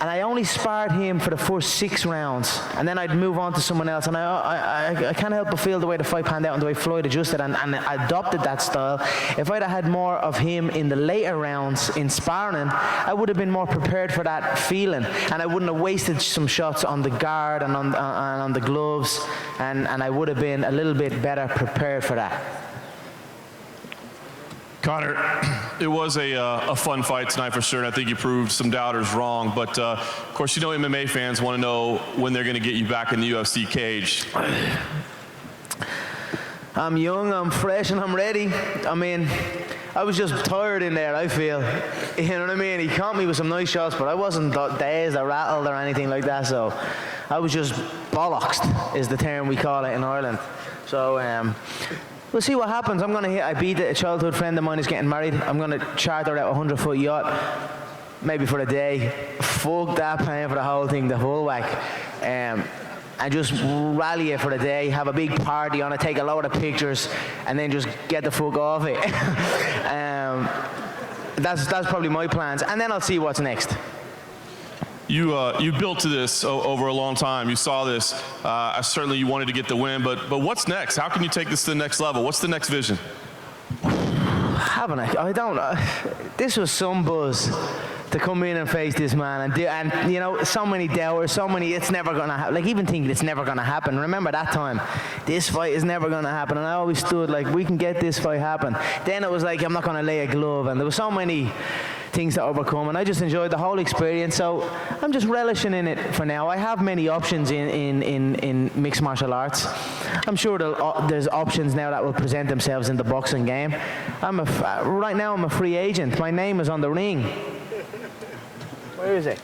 And I only sparred him for the first 6 rounds, and then I'd move on to someone else. And I can't help but feel the way the fight panned out and the way Floyd adjusted and adopted that style. If I'd have had more of him in the later rounds in sparring, I would have been more prepared for that feeling, and I wouldn't have wasted some shots on the guard and on the gloves, and I would have been a little bit better prepared for that. Conor, it was a fun fight tonight for sure, and I think you proved some doubters wrong. But of course, you know MMA fans want to know when they're going to get you back in the UFC cage. I'm young, I'm fresh, and I'm ready. I mean, I was just tired in there, I feel. You know what I mean? He caught me with some nice shots, but I wasn't dazed or rattled or anything like that. So I was just bollocksed, is the term we call it in Ireland. So we'll see what happens. I beat a childhood friend of mine who's getting married. I'm going to charter out a 100-foot yacht, maybe for a day. Fuck that, paying for the whole thing, the whole whack. And just rally it for the day, have a big party on it, take a load of pictures, and then just get the fuck off it. That's probably my plans. And then I'll see what's next. You built to this over a long time. You saw this. Certainly you wanted to get the win, but what's next? How can you take this to the next level? What's the next vision? I don't. This was some buzz. to come in and face this man and you know, so many doubters, it's never gonna happen. Like even thinking it's never gonna happen. Remember that time, this fight is never gonna happen, and I always stood like, we can get this fight happen. Then it was like, I'm not gonna lay a glove, and there were so many things to overcome, and I just enjoyed the whole experience. So I'm just relishing in it for now. I have many options in mixed martial arts. I'm sure there's options now that will present themselves in the boxing game. Right now I'm a free agent. My name is on the ring. Where is it?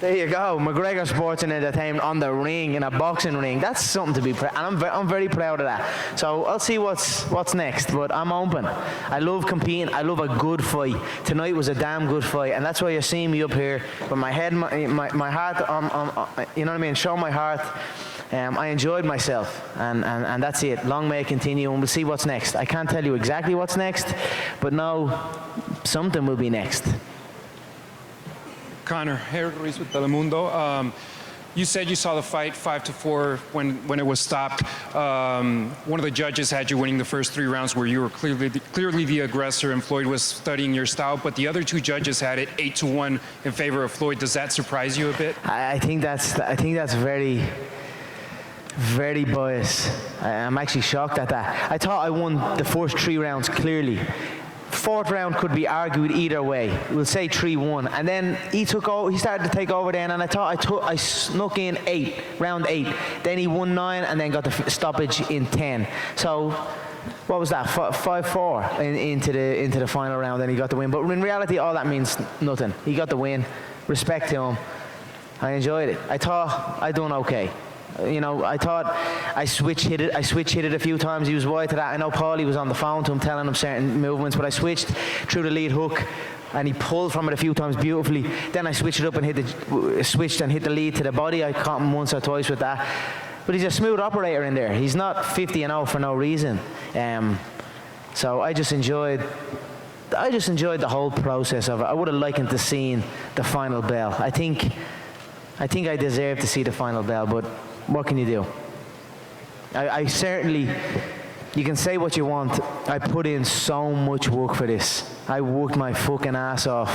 There you go, McGregor Sports and Entertainment on the ring, in a boxing ring. That's something to be proud, and I'm very proud of that. So I'll see what's next, but I'm open. I love competing. I love a good fight. Tonight was a damn good fight, and that's why you're seeing me up here with my head, my heart, you know what I mean, show my heart. I enjoyed myself, and that's it. Long may it continue, and we'll see what's next. I can't tell you exactly what's next, but no, something will be next. Conor, Harold Ruiz with Telemundo. You said you saw the fight 5-4 when it was stopped. One of the judges had you winning the first 3 rounds where you were clearly the aggressor and Floyd was studying your style, but the other 2 judges had it 8-1 in favor of Floyd. Does that surprise you a bit? I think that's very, very biased. I'm actually shocked at that. I thought I won the first 3 rounds clearly. 4th round could be argued either way. We'll say 3-1, and then he started to take over then, and I snuck in round 8. Then he won 9, and then got the stoppage in 10. So what was that? 5-4 into the final round, and he got the win. But in reality, all that means nothing. He got the win. Respect to him. I enjoyed it. I thought I done okay. You know, I thought I switch hit it a few times. He was wide to that. I know Paulie was on the phone to him telling him certain movements, but I switched through the lead hook, and he pulled from it a few times beautifully. Then I switched it up and hit the lead to the body. I caught him once or twice with that. But he's a smooth operator in there. He's not 50-0 for no reason. So I just enjoyed the whole process of it. I would have liked to seen the final bell. I think I deserve to see the final bell, but what can you do? I certainly, you can say what you want. I put in so much work for this. I worked my fucking ass off.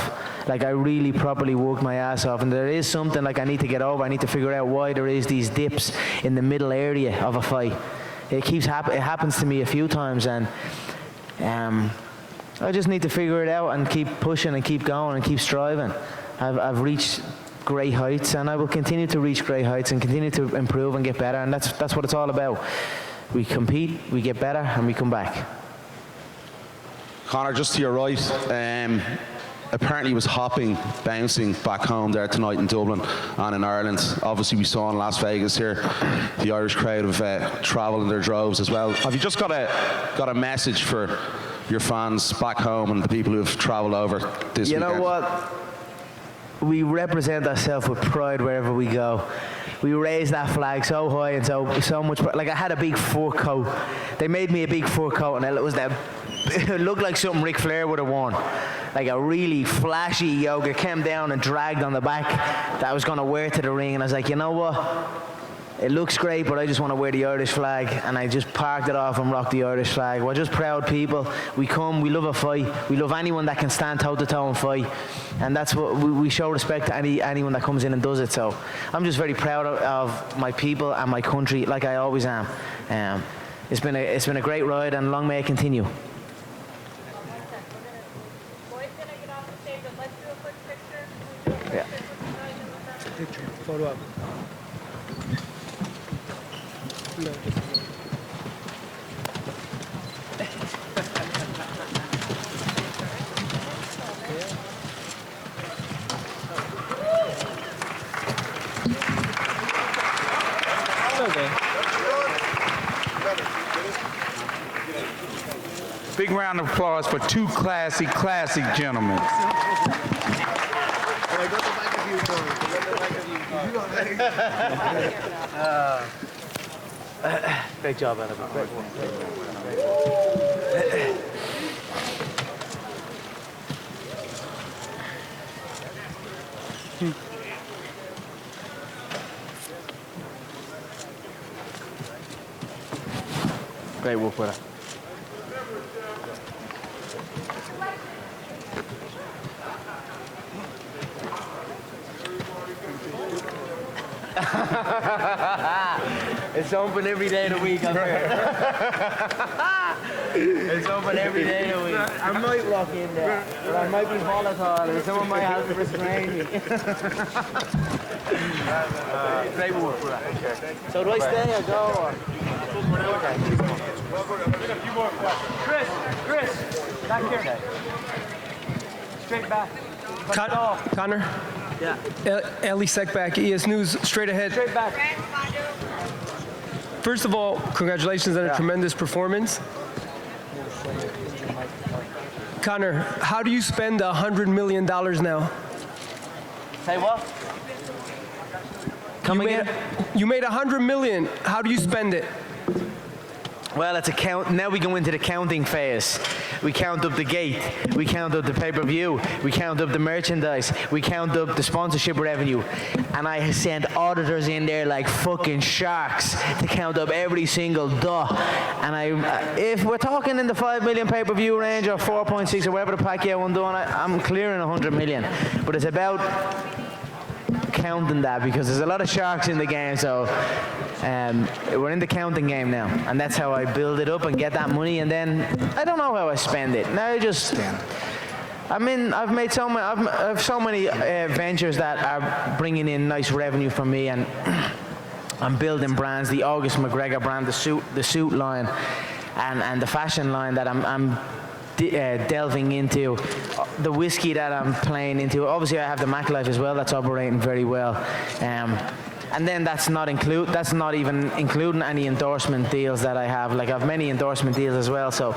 Like, I really properly worked my ass off. And there is something like I need to get over. I need to figure out why there is these dips in the middle area of a fight. It happens to me a few times, and I just need to figure it out and keep pushing and keep going and keep striving. I've reached great heights, and I will continue to reach great heights and continue to improve and get better, and that's what it's all about. We compete, we get better, and we come back. Conor, just to your right, apparently he was hopping, bouncing back home there tonight in Dublin and in Ireland. Obviously we saw in Las Vegas here, the Irish crowd have travelled in their droves as well. Have you just got a message for your fans back home and the people who have travelled over this weekend? You know what? We represent ourselves with pride wherever we go. We raise that flag so high and so much. Like, I had a big fur coat. They made me a big fur coat, and it looked like something Ric Flair would have worn. Like a really flashy yoga, came down and dragged on the back that I was going to wear to the ring. And I was like, you know what? It looks great, but I just want to wear the Irish flag. And I just parked it off and rocked the Irish flag. We're just proud people. We we love a fight. We love anyone that can stand toe-to-toe and fight. And that's what we show respect to anyone that comes in and does it. So I'm just very proud of my people and my country, like I always am. It's been a great ride, and long may it continue. Yeah. Picture, photo up. Big round of applause for 2 classic gentlemen. Great job, Ellerbee. Great one. Great work with her. It's open every day of the week. It's open every day of the week. I might walk in there, but I might be volatile, and someone might have to restrain me. Great work. So do I stay or go? Or? Chris, back here. Straight back. Conor? Yeah. Ellie Seckback, ES News, straight ahead. Straight back. First of all, congratulations on a tremendous performance. Conor, how do you spend $100 million now? Say what? Come again? You made $100 million. How do you spend it? Well, it's a count. Now we go into the counting phase. We count up the gate. We count up the pay-per-view. We count up the merchandise. We count up the sponsorship revenue. And I send auditors in there like fucking sharks to count up every single dot. And if we're talking in the 5 million pay-per-view range or 4.6 or whatever the Pacquiao one doing, I'm clearing 100 million. But it's about counting that because there's a lot of sharks in the game, so we're in the counting game now, and that's how I build it up and get that money, and then I don't know how I spend it. Now I've so many ventures that are bringing in nice revenue for me, and I'm building brands, the August McGregor brand, the suit line, and the fashion line that I'm delving into, the whiskey that I'm playing into. Obviously I have the Mac Life as well, that's operating very well, and then that's not even including any endorsement deals that I have. Like I have many endorsement deals as well, so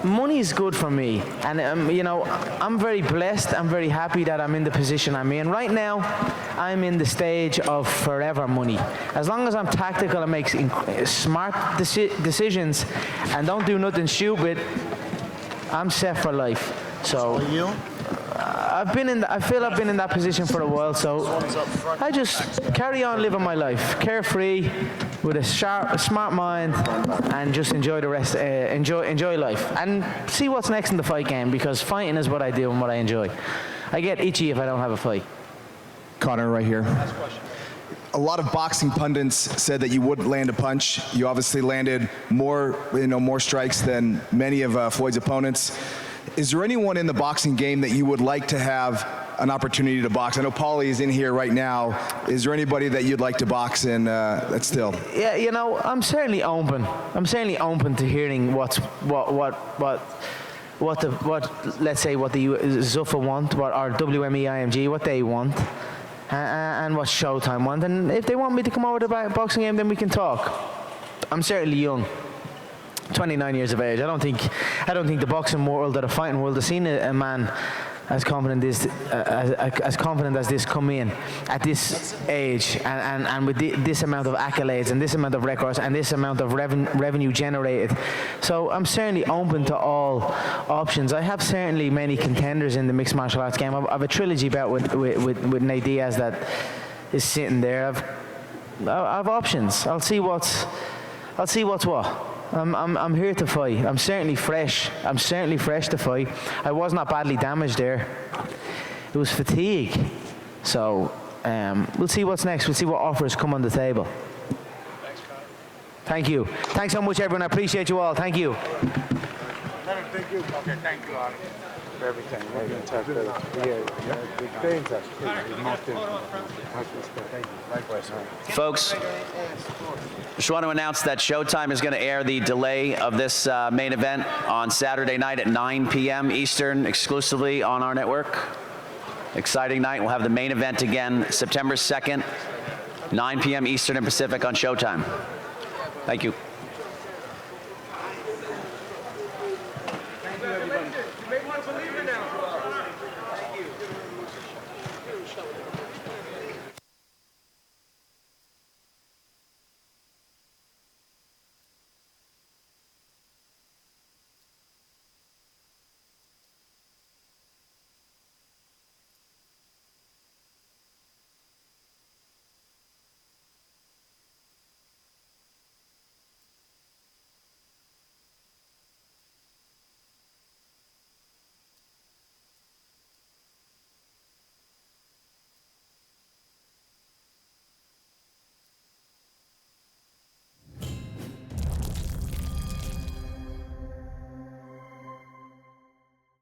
money is good for me, and I'm very blessed. I'm very happy that I'm in the position I'm in right now. I'm in the stage of forever money. As long as I'm tactical and make smart decisions and don't do nothing stupid, I'm set for life. So I feel I've been in that position for a while, so I just carry on living my life, carefree, with a smart mind, and just enjoy the rest. Enjoy life, and see what's next in the fight game, because fighting is what I do and what I enjoy. I get itchy if I don't have a fight. Conor, right here. A lot of boxing pundits said that you would land a punch. You obviously landed more strikes than many of Floyd's opponents. Is there anyone in the boxing game that you would like to have an opportunity to box? I know Paulie is in here right now. Is there anybody that you'd like to box in that's still? Yeah, I'm certainly open. I'm certainly open to hearing let's say what the Zuffa want, or WME IMG, what they want. And what Showtime want, and if they want me to come over to the boxing game, then we can talk. I'm certainly young, 29 years of age. I don't think the boxing world or the fighting world has seen a man as confident as this come in at this age, and with this amount of accolades and this amount of records and this amount of revenue generated. So I'm certainly open to all options. I have certainly many contenders in the mixed martial arts game. I have a trilogy bout with Nate Diaz that is sitting there. I've options. I'll see what's what. I'm here to fight. I'm certainly fresh. To fight. I was not badly damaged there. It was fatigue. So we'll see what's next. We'll see what offers come on the table. Thank you. Thanks so much, everyone. I appreciate you all. Thank you. Thank you. Okay, thank you, Artie, for everything. We're in touch, brother. Stay in touch. Thank you. Likewise. Folks, just want to announce that Showtime is going to air the delay of this main event on Saturday night at 9 p.m. Eastern, exclusively on our network. Exciting night. We'll have the main event again September 2nd, 9 p.m. Eastern and Pacific on Showtime. Thank you.